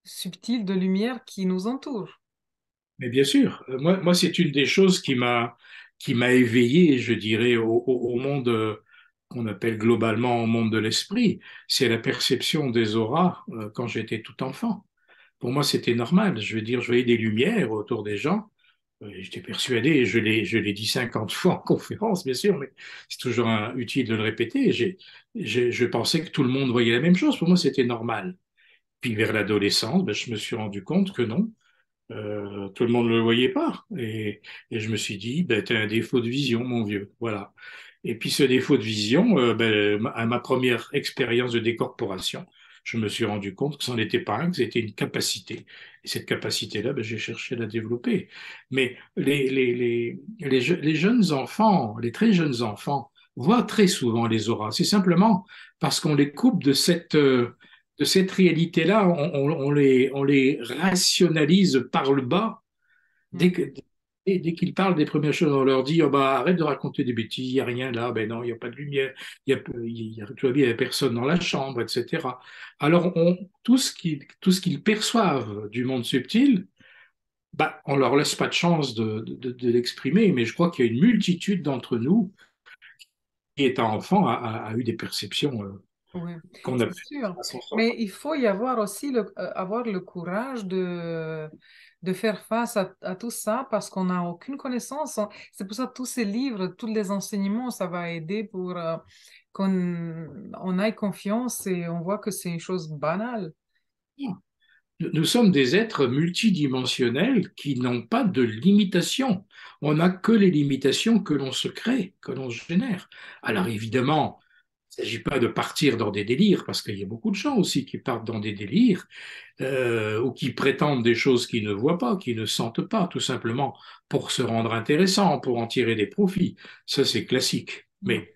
subtil de lumière qui nous entoure. Mais bien sûr, moi c'est une des choses qui m'a éveillé, je dirais, au monde qu'on appelle globalement au monde de l'esprit. C'est la perception des auras quand j'étais tout enfant. Pour moi, c'était normal. Je veux dire, je voyais des lumières autour des gens. J'étais persuadé, et je l'ai dit 50 fois en conférence, bien sûr, mais c'est toujours utile de le répéter. Je pensais que tout le monde voyait la même chose. Pour moi, c'était normal. Puis vers l'adolescence, ben, je me suis rendu compte que non. Tout le monde ne le voyait pas. Et je me suis dit, ben, tu as un défaut de vision, mon vieux. Voilà. Et puis ce défaut de vision, ben, à ma première expérience de décorporation, je me suis rendu compte que ce n'en était pas un, que c'était une capacité. Et cette capacité-là, ben, j'ai cherché à la développer. Mais les jeunes enfants, les très jeunes enfants, voient très souvent les auras. C'est simplement parce qu'on les coupe de cette réalité-là, on les rationalise par le bas. Dès Mm. que, dès qu'ils parlent des premières choses, on leur dit oh bah, arrête de raconter des bêtises, il n'y a rien là, ben non, il n'y a pas de lumière, tu vois bien, il n'y a personne dans la chambre, etc. Alors, tout ce qu'ils perçoivent du monde subtil, bah, on leur laisse pas de chance de l'exprimer, mais je crois qu'il y a une multitude d'entre nous qui, étant enfant, a eu des perceptions Oui, qu'on a c'est fait sûr. à son sort. Mais il faut y avoir aussi avoir le courage de faire face à tout ça parce qu'on n'a aucune connaissance. C'est pour ça que tous ces livres, tous les enseignements, ça va aider pour qu'on ait confiance et on voit que c'est une chose banale. Nous sommes des êtres multidimensionnels qui n'ont pas de limitation. On n'a que les limitations que l'on se crée, que l'on se génère. Alors évidemment, il ne s'agit pas de partir dans des délires, parce qu'il y a beaucoup de gens aussi qui partent dans des délires ou qui prétendent des choses qu'ils ne voient pas, qu'ils ne sentent pas, tout simplement pour se rendre intéressant, pour en tirer des profits. Ça, c'est classique. Mm. Mais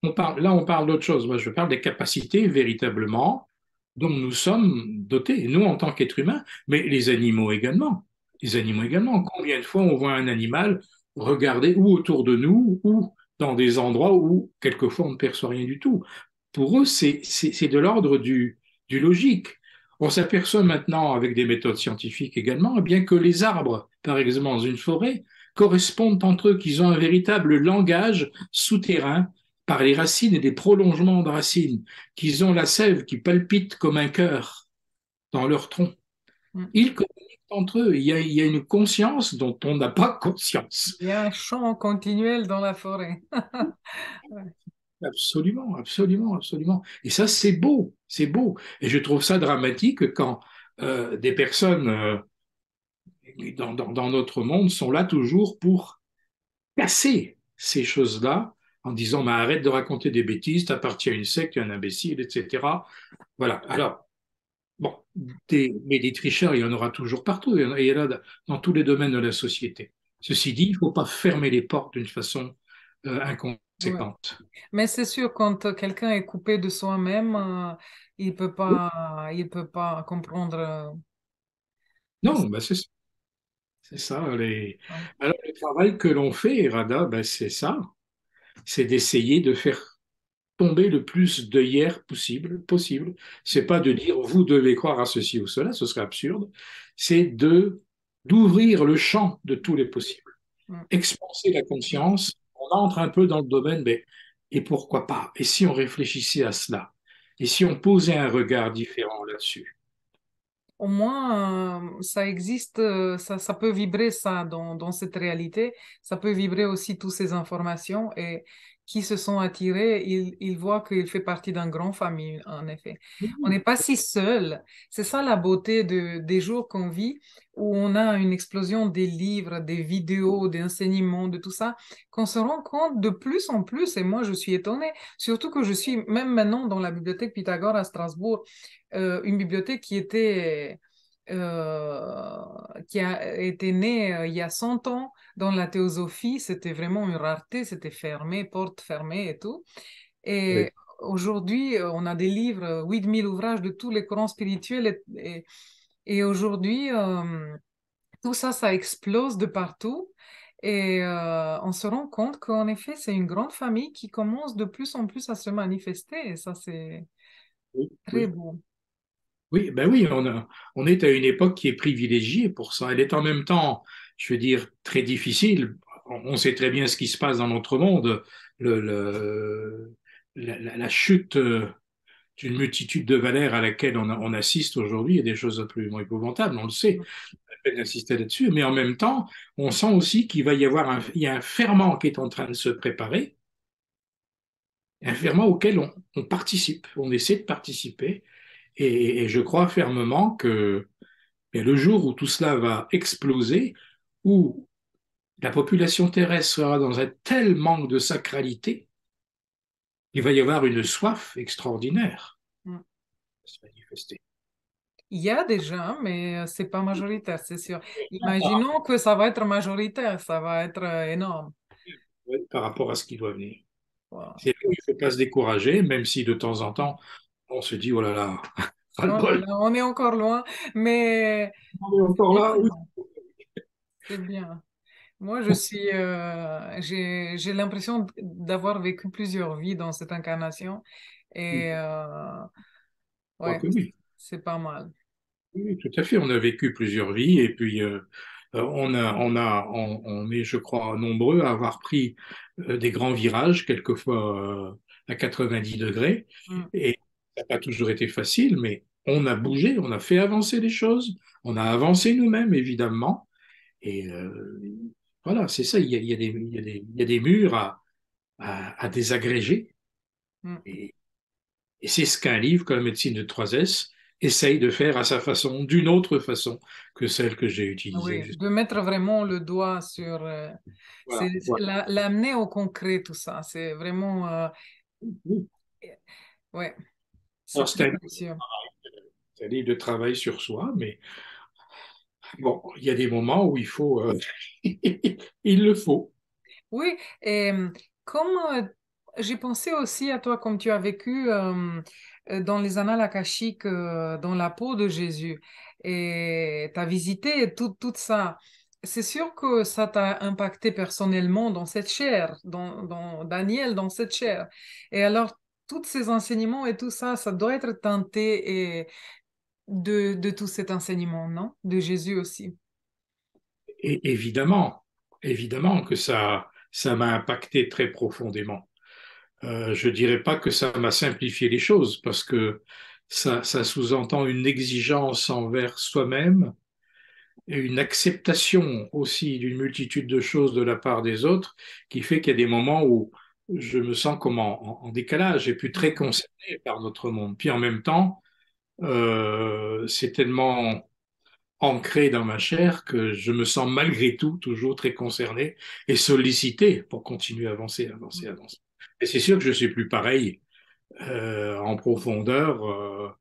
on parle d'autre chose. Moi, je parle des capacités véritablement dont nous sommes dotés, nous en tant qu'êtres humains, mais les animaux également. Les animaux également. Combien de fois on voit un animal regarder ou autour de nous ou dans des endroits où quelquefois on ne perçoit rien du tout. Pour eux, c'est de l'ordre du logique. On s'aperçoit maintenant avec des méthodes scientifiques également, eh bien que les arbres, par exemple dans une forêt, correspondent entre eux, qu'ils ont un véritable langage souterrain par les racines et des prolongements de racines, qu'ils ont la sève qui palpite comme un cœur dans leur tronc. Mm. Ils communiquent entre eux. Il y a une conscience dont on n'a pas conscience. Il y a un chant continuel dans la forêt. Ouais. Absolument, absolument, absolument. Et ça, c'est beau, c'est beau. Et je trouve ça dramatique quand des personnes dans notre monde sont là toujours pour casser ces choses-là en disant mais arrête de raconter des bêtises, t'appartiens à une secte, tu es un imbécile, etc. Voilà. Alors, bon, mais des tricheurs, il y en aura toujours partout, il y en a dans tous les domaines de la société. Ceci dit, il ne faut pas fermer les portes d'une façon Ouais. inconséquente. Mais c'est sûr, quand quelqu'un est coupé de soi-même, il peut pas comprendre tout ça. Non, ben c'est ça. Alors, le travail que l'on fait, Rada, ben c'est ça, c'est d'essayer de faire tomber le plus d'œillères possible. C'est pas de dire vous devez croire à ceci ou cela, ce serait absurde. C'est d'ouvrir le champ de tous les possibles, Mm. expanser la conscience. On entre un peu dans le domaine, mais et pourquoi pas? Et si on réfléchissait à cela? Et si on posait un regard différent là-dessus? Au moins, ça existe, ça peut vibrer ça dans cette réalité. Ça peut vibrer aussi toutes ces informations et qui se sont attirés, ils voient qu'il fait partie d'une grande famille, en effet. On n'est pas si seul. C'est ça la beauté des jours qu'on vit, où on a une explosion des livres, des vidéos, des enseignements, de tout ça, qu'on se rend compte de plus en plus. Et moi, je suis étonnée, surtout que je suis même maintenant dans la bibliothèque Pythagore à Strasbourg, une bibliothèque euh, qui a été née il y a 100 ans dans la théosophie. C'était vraiment une rareté, c'était fermé, porte fermée et tout. Oui, Et aujourd'hui, on a des livres, 8000 ouvrages de tous les courants spirituels. Et aujourd'hui, tout ça, ça explose de partout. Et on se rend compte qu'en effet, c'est une grande famille qui commence de plus en plus à se manifester. Et ça, c'est oui, très oui. beau. Oui, ben oui, on est à une époque qui est privilégiée pour ça. Elle est en même temps, je veux dire, très difficile. On sait très bien ce qui se passe dans notre monde, le, le- la chute d'une multitude de valeurs à laquelle on assiste aujourd'hui, il y a des choses absolument épouvantables, on le sait, la peine d'insister là-dessus, mais en même temps, on sent aussi qu'il va y avoir il y a un ferment qui est en train de se préparer, un ferment auquel on participe, on essaie de participer, et je crois fermement que mais le jour où tout cela va exploser, où la population terrestre sera dans un tel manque de sacralité, il va y avoir une soif extraordinaire Mm. à se manifester. Il y a des gens, mais c'est pas majoritaire, c'est sûr. Imaginons que ça va être majoritaire, ça va être énorme. Oui, par rapport à ce qui doit venir. Wow. C'est il ne faut pas se décourager, même si de temps en temps, on se dit, oh là là, Oh là ras-le-bol, là, on est encore loin, mais on est c'est encore bien, là, oui. c'est bien. Moi, j'ai l'impression d'avoir vécu plusieurs vies dans cette incarnation et Je crois ouais, que oui. c'est pas mal. Oui, oui, tout à fait. On a vécu plusieurs vies et puis on est, je crois, nombreux à avoir pris des grands virages, quelquefois à 90 degrés. Mm. Et ça n'a pas toujours été facile, mais on a bougé, on a fait avancer les choses, on a avancé nous-mêmes, évidemment. Et voilà, c'est ça. Il y a des, il y a des, il y a des murs à désagréger. Mm. Et, et c'est ce qu'un livre comme la médecine de 3S essaye de faire à sa façon, d'une autre façon que celle que j'ai utilisée Oui, jusqu'à. de mettre vraiment le doigt sur, Voilà, voilà. l'amener au concret, tout ça. C'est vraiment, Oui. ouais, c'est Alors, très précieux. c'est un livre de travail sur soi, mais bon, il y a des moments où il faut, il le faut. Oui, et comme j'ai pensé aussi à toi, comme tu as vécu dans les annales akashiques, dans la peau de Jésus, et tu as visité tout ça. C'est sûr que ça t'a impacté personnellement dans cette chair, dans Daniel, dans cette chair. Et alors, tous ces enseignements et tout ça, ça doit être teinté de tout cet enseignement, non? De Jésus aussi. Et évidemment, évidemment que ça m'a impacté très profondément. Je dirais pas que ça m'a simplifié les choses parce que ça sous-entend une exigence envers soi-même et une acceptation aussi d'une multitude de choses de la part des autres qui fait qu'il y a des moments où je me sens comme en décalage et puis très Mm. concerné par notre monde. Puis en même temps, c'est tellement ancré dans ma chair que je me sens malgré tout toujours très concerné et sollicité pour continuer à avancer, avancer, avancer. Et c'est sûr que je suis plus pareil en profondeur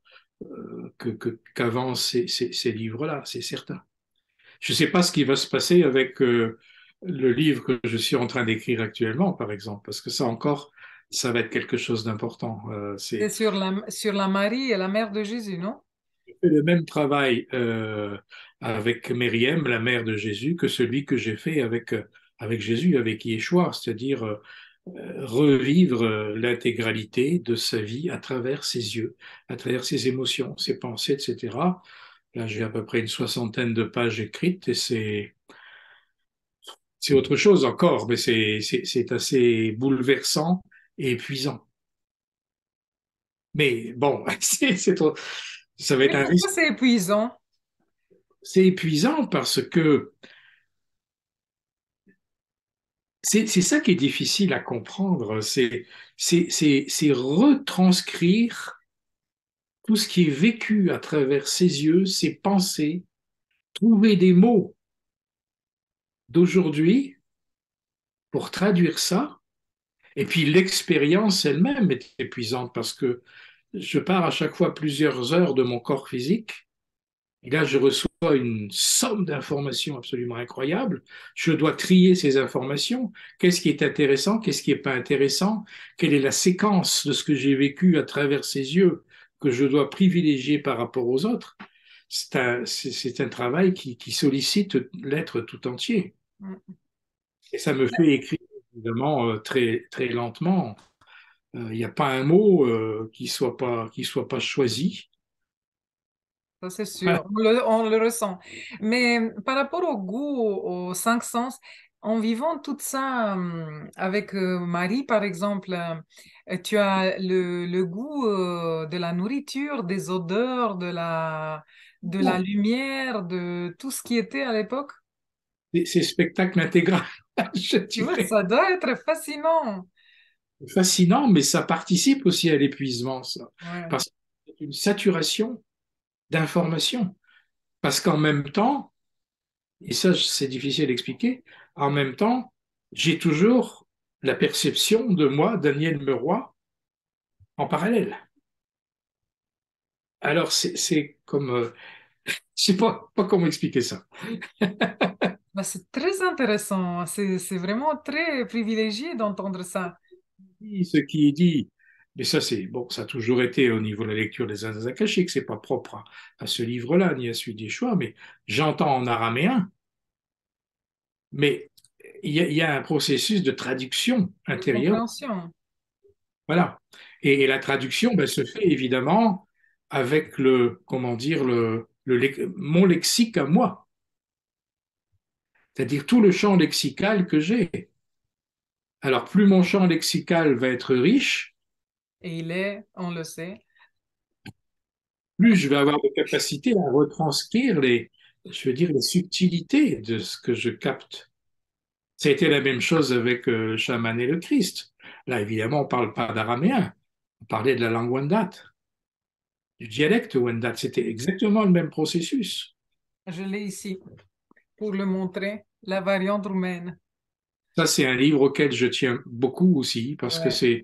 qu'avant ces livres-là, c'est certain. Je ne sais pas ce qui va se passer avec le livre que je suis en train d'écrire actuellement, par exemple, parce que ça encore, ça va être quelque chose d'important. C'est sur la Marie et la mère de Jésus, non? J'ai fait le même travail avec Myriam, la mère de Jésus, que celui que j'ai fait avec Jésus, avec Yeshua, c'est-à-dire revivre l'intégralité de sa vie à travers ses yeux, à travers ses émotions, ses pensées, etc. Là, j'ai à peu près une soixantaine de pages écrites et c'est autre chose encore, mais c'est assez bouleversant et épuisant. Mais bon, ça va être Mais un pourquoi risque. c'est épuisant? C'est épuisant parce que c'est ça qui est difficile à comprendre, c'est retranscrire tout ce qui est vécu à travers ses yeux, ses pensées, trouver des mots d'aujourd'hui pour traduire ça. Et puis l'expérience elle-même est épuisante parce que je pars à chaque fois plusieurs heures de mon corps physique. Et là, je reçois une somme d'informations absolument incroyable. Je dois trier ces informations. Qu'est-ce qui est intéressant? Qu'est-ce qui n'est pas intéressant? Quelle est la séquence de ce que j'ai vécu à travers ces yeux que je dois privilégier par rapport aux autres? C'est un travail qui sollicite l'être tout entier. Mm. Et ça me fait écrire, évidemment, très, très lentement. Il n'y a pas un mot qui soit pas choisi. Ça, c'est Voilà. sûr, on le ressent. Mais par rapport au goût, aux cinq sens, en vivant tout ça avec Marie, par exemple, tu as le goût de la nourriture, des odeurs, de la lumière, de tout ce qui était à l'époque. C'est spectacle intégral, je Tu vois, dirais. ça doit être fascinant. Fascinant, mais ça participe aussi à l'épuisement, ça. Ouais. Parce que c'est une saturation d'informations. Parce qu'en même temps, et ça c'est difficile d'expliquer, en même temps, j'ai toujours la perception de moi, Daniel Meroy, en parallèle. Alors c'est comme, je sais pas comment expliquer ça. Bah, c'est très intéressant. C'est vraiment très privilégié d'entendre ça. Ce qui est dit, mais ça c'est bon, ça a toujours été au niveau de la lecture des Indes akashiques, c'est pas propre à ce livre-là ni à celui des choix, mais j'entends en araméen, mais il y a un processus de traduction De intérieure, compréhension. voilà. Et la traduction ben, se fait évidemment avec le, comment dire, mon lexique à moi, c'est-à-dire tout le champ lexical que j'ai. Alors plus mon champ lexical va être riche, Et il est, on le sait. plus je vais avoir de capacité à retranscrire je veux dire, les subtilités de ce que je capte. Ça a été la même chose avec le chaman et le Christ. Là, évidemment, on ne parle pas d'araméen, on parlait de la langue Wendat, du dialecte Wendat. C'était exactement le même processus. Je l'ai ici pour le montrer, la variante roumaine. Ça, c'est un livre auquel je tiens beaucoup aussi, parce que Ouais.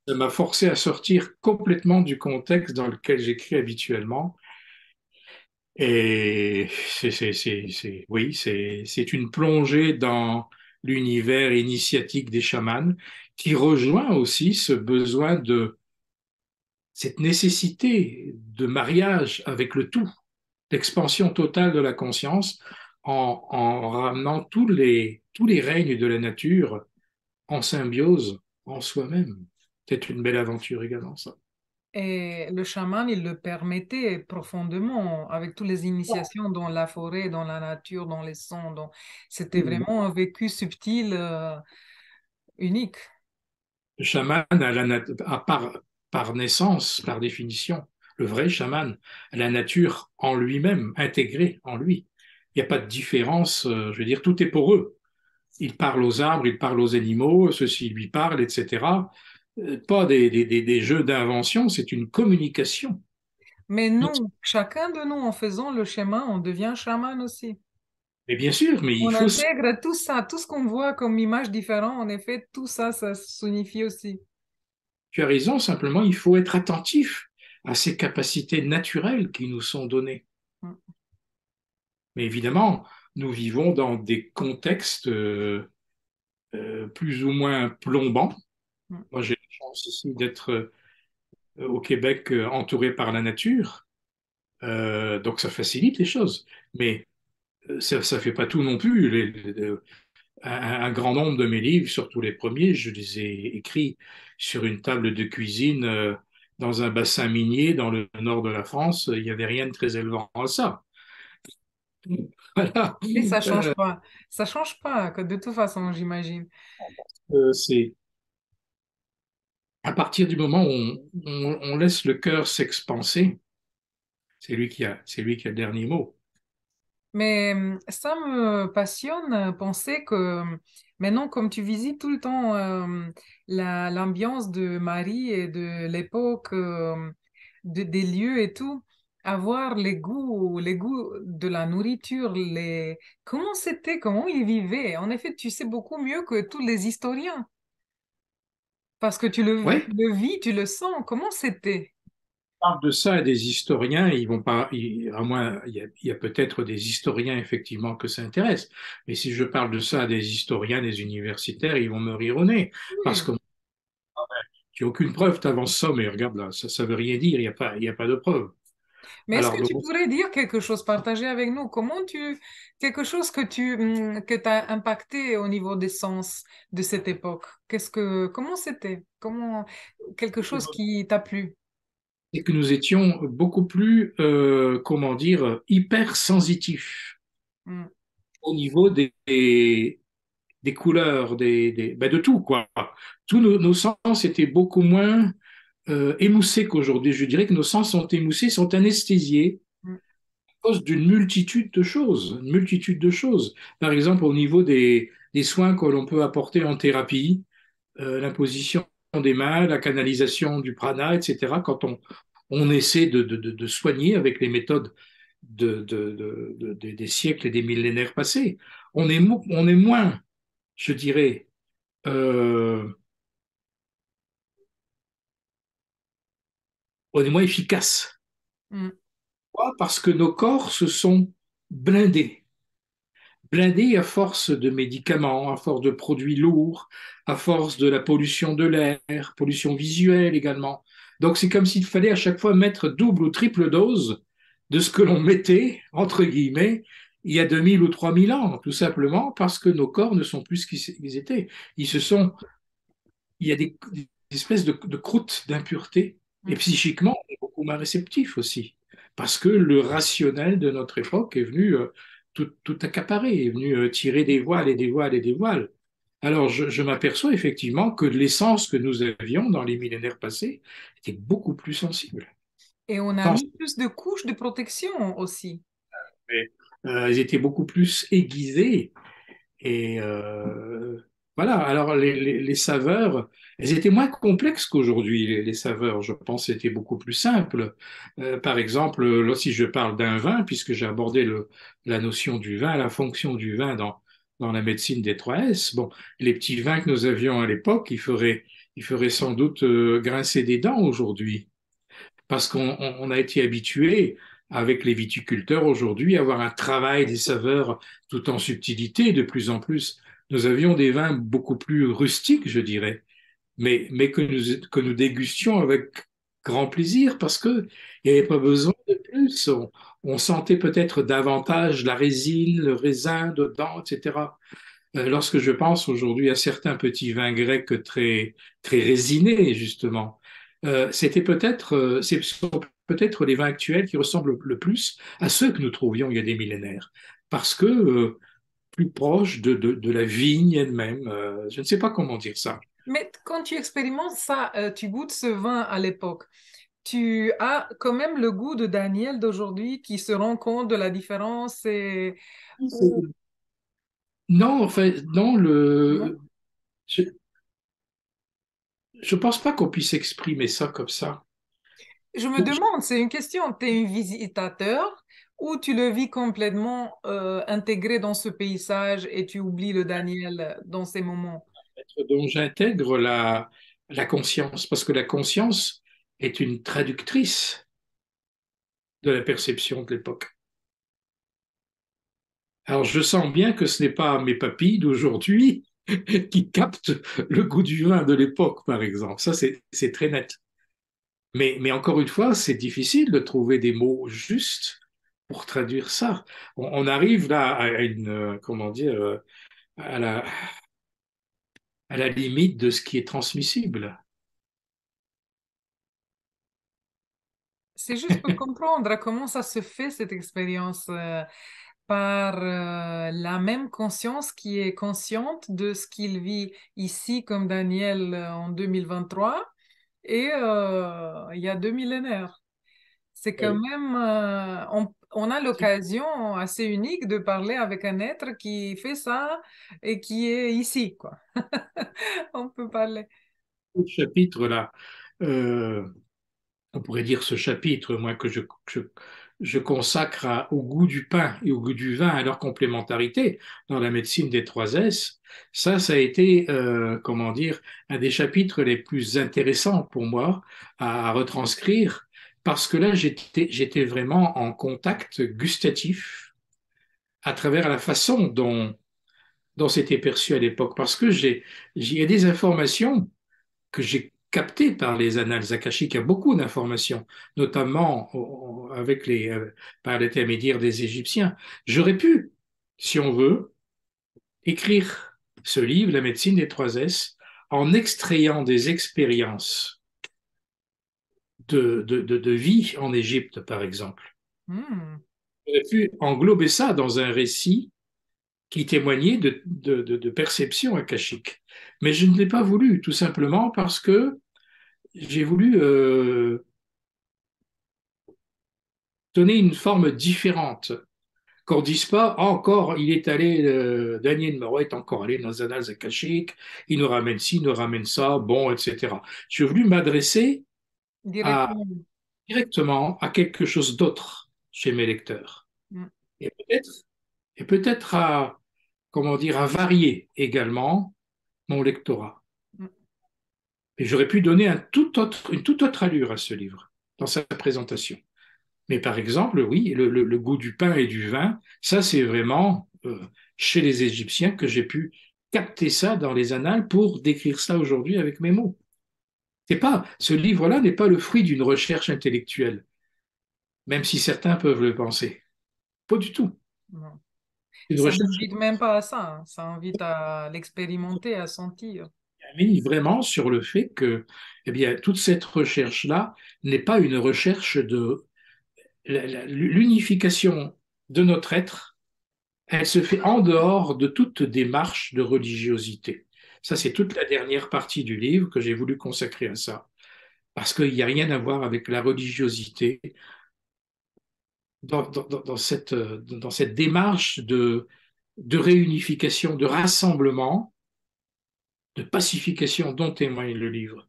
ça m'a forcé à sortir complètement du contexte dans lequel j'écris habituellement. Et oui, c'est une plongée dans l'univers initiatique des chamans qui rejoint aussi ce besoin cette nécessité de mariage avec le tout, l'expansion totale de la conscience en ramenant tous les règnes de la nature en symbiose en soi-même. C'est une belle aventure également, ça. Et le chaman, il le permettait profondément avec toutes les initiations dans la forêt, dans la nature, dans les sons. C'était vraiment un vécu subtil, unique. Le chaman par naissance, par définition, le vrai chaman, a la nature en lui-même, intégrée en lui. Il n'y a pas de différence, je veux dire, tout est pour eux. Il parle aux arbres, il parle aux animaux, ceux-ci lui parlent, etc. Pas des jeux d'invention, c'est une communication. Mais nous, chacun de nous, en faisant le chemin, on devient chaman aussi. Mais bien sûr, mais il On faut, intègre tout ça, tout ce qu'on voit comme image différente, en effet, tout ça, ça signifie aussi. tu as raison, simplement, il faut être attentif à ces capacités naturelles qui nous sont données. Mm, Mais évidemment, nous vivons dans des contextes plus ou moins plombants. mm. Moi, j'ai la chance ici d'être au Québec entouré par la nature, donc ça facilite les choses. Mais ça ne fait pas tout non plus. Un grand nombre de mes livres, surtout les premiers, je les ai écrits sur une table de cuisine dans un bassin minier dans le nord de la France. Il n'y avait rien de très élevant à ça. Voilà. Mais ça change Euh, pas. Ça change pas, que de toute façon, j'imagine. c'est à partir du moment où on laisse le cœur s'expanser, c'est lui qui a le dernier mot. Mais ça me passionne penser que maintenant, comme tu visites tout le temps l'ambiance de Marie et de l'époque, des lieux et tout, avoir les goûts de la nourriture, comment c'était, comment ils vivaient. En effet, tu sais beaucoup mieux que tous les historiens parce que Ouais, tu le vis, tu le sens. Comment c'était? parle de ça à des historiens, ils vont pas, à moins, il y a peut-être des historiens effectivement que ça intéresse, mais si je parle de ça à des historiens, des universitaires, ils vont me rire au nez, parce Oui. que tu n'as aucune preuve, tu avances ça, mais regarde là, ça veut rien dire, il y a pas de preuve. Mais est-ce Alors, que tu donc, pourrais dire quelque chose, partager avec nous? Quelque chose que t'as impacté au niveau des sens de cette époque? Comment c'était? Quelque chose qui t'a plu? c'est que nous étions beaucoup plus, comment dire, hyper sensitifs Hmm, au niveau des couleurs, ben de tout, quoi. Tous nos sens étaient beaucoup moins émoussés qu'aujourd'hui. Je dirais que nos sens sont émoussés, sont anesthésiés hmm, à cause d'une multitude de choses, une multitude de choses. Par exemple, au niveau des soins que l'on peut apporter en thérapie, l'imposition des mains, la canalisation du prana, etc. Quand on essaie de soigner avec les méthodes des siècles et des millénaires passés, on est moins, je dirais, euh, on est moins efficace. hmm. Pourquoi? Parce que nos corps se sont blindés. Blindés à force de médicaments, à force de produits lourds, à force de la pollution de l'air, pollution visuelle également. Donc c'est comme s'il fallait à chaque fois mettre double ou triple dose de ce que l'on mettait, entre guillemets, il y a 2000 ou 3000 ans, tout simplement parce que nos corps ne sont plus ce qu'ils étaient. Ils se sont il y a des espèces de croûtes d'impureté. Et Hmm. psychiquement, on est beaucoup moins réceptif aussi. Parce que le rationnel de notre époque est venu tout accaparer, est venu tirer des voiles et des voiles et des voiles. Alors, je m'aperçois effectivement que l'essence que nous avions dans les millénaires passés était beaucoup plus sensible. Et on a mis plus de couches de protection aussi. Elles étaient beaucoup plus aiguisées. Et voilà, alors les saveurs, elles étaient moins complexes qu'aujourd'hui, les saveurs. Je pense que c'était beaucoup plus simple. Par exemple, là, si je parle d'un vin, puisque j'ai abordé la notion du vin, la fonction du vin dans la médecine des 3S, bon, les petits vins que nous avions à l'époque, ils feraient sans doute grincer des dents aujourd'hui parce qu'on a été habitué avec les viticulteurs aujourd'hui à avoir un travail des saveurs tout en subtilité. De plus en plus, nous avions des vins beaucoup plus rustiques, je dirais, mais que nous dégustions avec grand plaisir parce que il n'y avait pas besoin de plus. On sentait peut-être davantage la résine, le raisin dedans, etc. Lorsque je pense aujourd'hui à certains petits vins grecs très résinés, justement, ce sont peut-être les vins actuels qui ressemblent le plus à ceux que nous trouvions il y a des millénaires, parce que plus proches de la vigne elle-même. Je ne sais pas comment dire ça. Mais quand tu expérimentes ça, tu goûtes ce vin à l'époque. Tu as quand même le goût de Daniel d'aujourd'hui qui se rend compte de la différence et... ou- Non, enfin, non, non? je, je pense pas qu'on puisse exprimer ça comme ça. Je me demande, c'est une question, tu es un visitateur ou tu le vis complètement intégré dans ce paysage et tu oublies le Daniel dans ces moments? dont j'intègre la conscience, parce que la conscience est une traductrice de la perception de l'époque. Alors je sens bien que ce n'est pas mes papilles d'aujourd'hui qui captent le goût du vin de l'époque, par exemple. Ça, c'est très net. Mais encore une fois, c'est difficile de trouver des mots justes pour traduire ça. On arrive là à une, comment dire, à à la limite de ce qui est transmissible. C'est juste pour comprendre comment ça se fait cette expérience par la même conscience qui est consciente de ce qu'il vit ici comme Daniel en 2023 et il y a 2 millénaires. C'est quand Oui. même, on a l'occasion assez unique de parler avec un être qui fait ça et qui est ici, quoi. On peut parler. Ce chapitre-là, euh, on pourrait dire ce chapitre, moi, je consacre au goût du pain et au goût du vin, à leur complémentarité dans la médecine des trois S, ça a été, comment dire, un des chapitres les plus intéressants pour moi à retranscrire, parce que là, j'étais vraiment en contact gustatif à travers la façon dont c'était perçu à l'époque, parce que il y a des informations que j'ai capté par les annales akashiques. Il y a beaucoup d'informations, notamment avec par l'intermédiaire des Égyptiens. J'aurais pu, si on veut, écrire ce livre, La médecine des trois S, en extrayant des expériences de vie en Égypte, par exemple. Hmm. J'aurais pu englober ça dans un récit qui témoignait de perception akashique. Mais je ne l'ai pas voulu, tout simplement parce que j'ai voulu donner une forme différente. Qu'on ne dise pas encore, il est allé, Daniel Moreau est encore allé dans les annales akashiques, il nous ramène ci, il nous ramène ça, bon, etc. J'ai voulu m'adresser à, Directement. directement à quelque chose d'autre chez mes lecteurs. Hmm. Et peut-être, et peut-être à, comment dire, à varier également mon lectorat. Hmm. Et j'aurais pu donner une toute autre allure à ce livre dans sa présentation. Mais par exemple, oui, le goût du pain et du vin, ça c'est vraiment chez les Égyptiens que j'ai pu capter ça dans les annales pour décrire ça aujourd'hui avec mes mots. Ce livre-là n'est pas le fruit d'une recherche intellectuelle, même si certains peuvent le penser. Pas du tout. Non. C'est une Ça recherche n'invite même pas à ça, hein. Ça invite à l'expérimenter, à sentir. qui mise vraiment sur le fait que, eh bien, toute cette recherche-là n'est pas une recherche de l'unification de notre être. Elle se fait en dehors de toute démarche de religiosité. Ça, c'est toute la dernière partie du livre que j'ai voulu consacrer à ça, parce qu'il n'y a rien à voir avec la religiosité dans cette démarche de réunification, de rassemblement, de pacification dont témoigne le livre.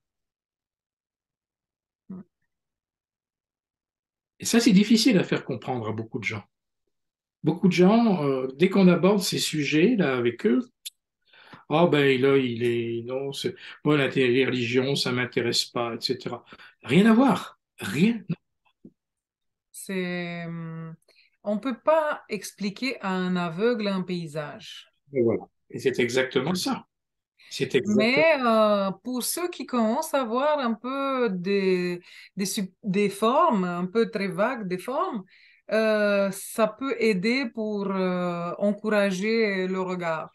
Et ça, c'est difficile à faire comprendre à beaucoup de gens. Beaucoup de gens, dès qu'on aborde ces sujets-là avec eux, ah ben là, il est non, moi les religions, ça m'intéresse pas, etc. Rien à voir, rien. C'est, on peut pas expliquer à un aveugle un paysage. Et voilà. Et c'est exactement ça. C'est exactement. Mais pour ceux qui commencent à voir un peu des formes, un peu très vagues des formes, ça peut aider pour encourager le regard.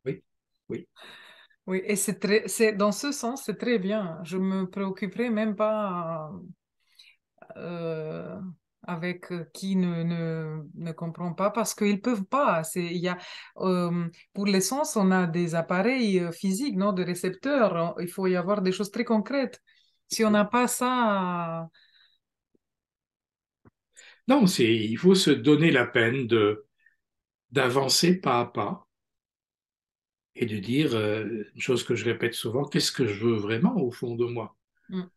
Oui, oui. Oui, et c'est dans ce sens, c'est très bien. Je me préoccuperai même pas euh, avec qui ne comprend pas parce qu'ils peuvent pas. Pour les sens, on a des appareils physiques, non, de récepteurs. Il faut y avoir des choses très concrètes. Si on n'a pas ça, Non, il faut se donner la peine d'avancer pas à pas et de dire une chose que je répète souvent, qu'est-ce que je veux vraiment au fond de moi? mm,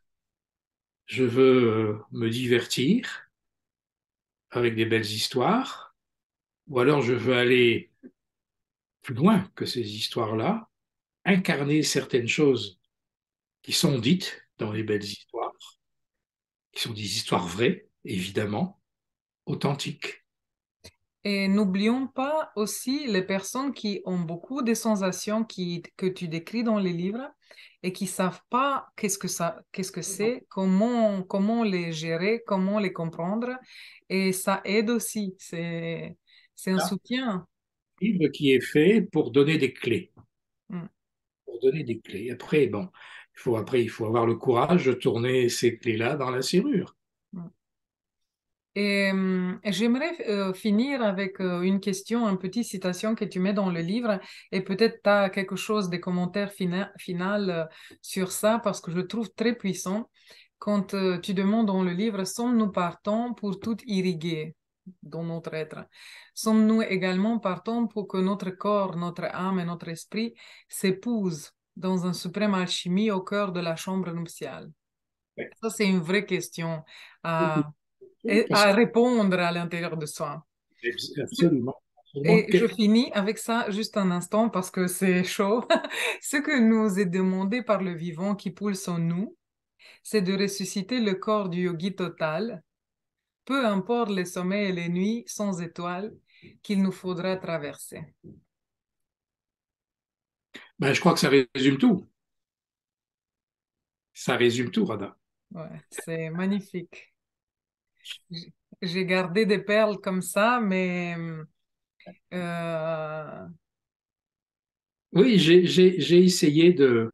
je veux me divertir avec des belles histoires, ou alors je veux aller plus loin que ces histoires-là, incarner certaines choses qui sont dites dans les belles histoires, qui sont des histoires vraies, évidemment, authentiques. Et n'oublions pas aussi les personnes qui ont beaucoup de sensations que tu décris dans les livres et qui savent pas qu'est-ce que c'est, comment les gérer, comment les comprendre. Et ça aide aussi. C'est un Là, soutien. un livre qui est fait pour donner des clés, Mm, pour donner des clés. Après, bon, il faut avoir le courage de tourner ces clés-là dans la serrure. mm. Et j'aimerais finir avec une question, une petite citation que tu mets dans le livre et peut-être tu as quelque chose, des commentaires final sur ça parce que je le trouve très puissant. Quand tu demandes dans le livre, sommes-nous partants pour tout irriguer dans notre être? Sommes-nous également partants pour que notre corps, notre âme et notre esprit s'épousent dans une suprême alchimie au cœur de la chambre nuptiale? Ouais. Ça, c'est une vraie question Et parce à que répondre à l'intérieur de soi. absolument, absolument. Et je finis avec ça juste un instant parce que c'est chaud. Ce que nous est demandé par le vivant qui pulse en nous, c'est de ressusciter le corps du yogi total, peu importe les sommets et les nuits sans étoiles qu'il nous faudra traverser. Ben, je crois que ça résume tout. Ça résume tout, Rada. Ouais, c'est magnifique. J'ai gardé des perles comme ça, mais euh, Oui, j'ai essayé de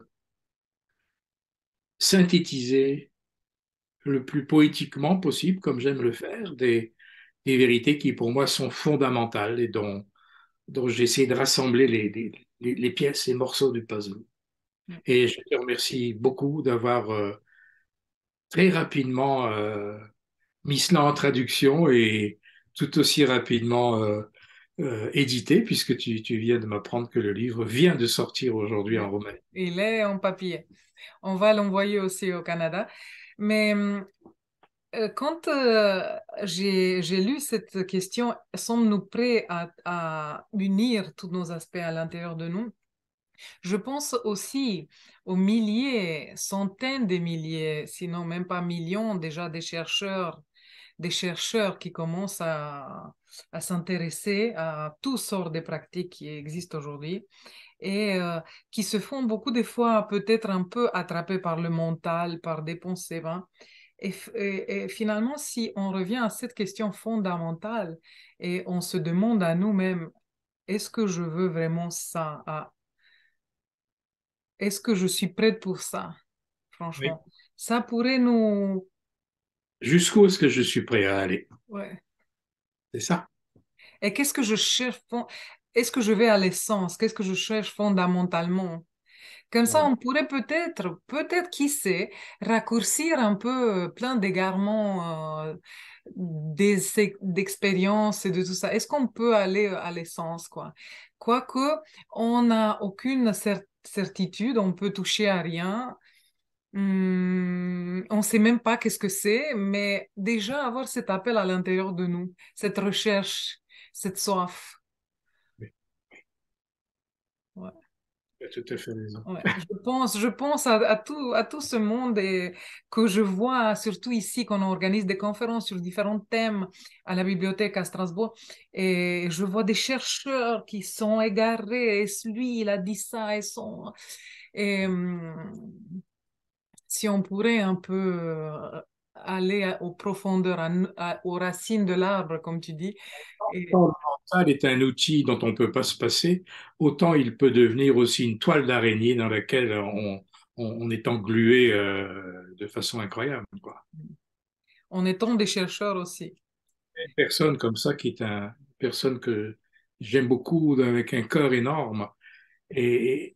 synthétiser le plus poétiquement possible, comme j'aime le faire, des vérités qui pour moi sont fondamentales et dont j'ai essayé de rassembler les pièces, les morceaux du puzzle. Et je te remercie beaucoup d'avoir très rapidement mis cela en traduction et tout aussi rapidement édité, puisque tu viens de m'apprendre que le livre vient de sortir aujourd'hui en romain. il est en papier. On va l'envoyer aussi au Canada. Mais quand j'ai lu cette question, sommes-nous prêts à unir tous nos aspects à l'intérieur de nous? Je pense aussi aux milliers, centaines de milliers, sinon même pas millions déjà des chercheurs qui commencent à s'intéresser à toutes sortes de pratiques qui existent aujourd'hui et qui se font beaucoup de fois peut-être un peu attrapés par le mental, par des pensées vaines. Et finalement, si on revient à cette question fondamentale et on se demande à nous-mêmes, est-ce que je veux vraiment ça? Est-ce que je suis prête pour ça? Oui. Franchement, ça pourrait nous... Jusqu'où est-ce que je suis prêt à aller? Ouais. C'est ça. Et qu'est-ce que je cherche? Est-ce que je vais à l'essence? Qu'est-ce que je cherche fondamentalement? Comme ça, Voilà. on pourrait peut-être, qui sait, raccourcir un peu plein d'égarements d'expériences et de tout ça. Est-ce qu'on peut aller à l'essence, quoi? Quoique, on n'a aucune certitude, on peut toucher à rien. On ne sait même pas qu'est-ce que c'est, mais déjà avoir cet appel à l'intérieur de nous, cette recherche, cette soif. Oui, Ouais. tu as tout à fait raison. Ouais, je pense à tout ce monde et que je vois, surtout ici, quand on organise des conférences sur différents thèmes à la bibliothèque à Strasbourg, et je vois des chercheurs qui sont égarés, et lui, il a dit ça, et si on pourrait un peu aller aux profondeurs, aux racines de l'arbre, comme tu dis, et, Autant le mental est un outil dont on ne peut pas se passer, autant il peut devenir aussi une toile d'araignée dans laquelle on est englué de façon incroyable, quoi. en étant des chercheurs aussi. Une personne comme ça une personne que j'aime beaucoup, avec un cœur énorme, et,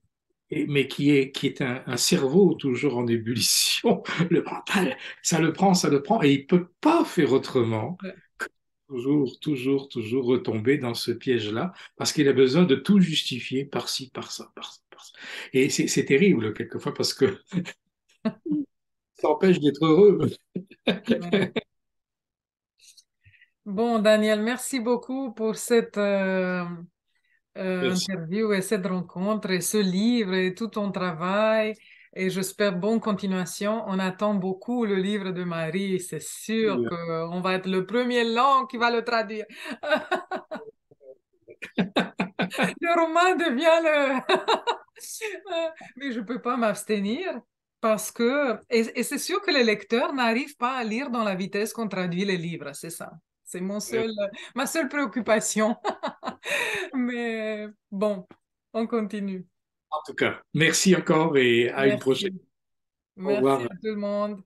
mais qui est un cerveau toujours en ébullition. Le mental, ça le prend, et il peut pas faire autrement. Ouais. Toujours retomber dans ce piège-là, parce qu'il a besoin de tout justifier par ci, par ça, par ça, par ça. Et c'est terrible quelquefois parce que Ça empêche d'être heureux. Ouais. Bon, Daniel, merci beaucoup pour cette Merci. interview et cette rencontre et ce livre et tout ton travail. Et j'espère bonne continuation. On attend beaucoup le livre de Marie. C'est sûr qu'on va être le premier langue qui va le traduire. Le roman devient le... Mais je ne peux pas m'abstenir parce que... Et c'est sûr que les lecteurs n'arrivent pas à lire dans la vitesse qu'on traduit les livres, c'est ça. C'est ma seule préoccupation. Mais bon, on continue. En tout cas, merci encore et à une prochaine. Merci. Au Merci revoir. à tout le monde.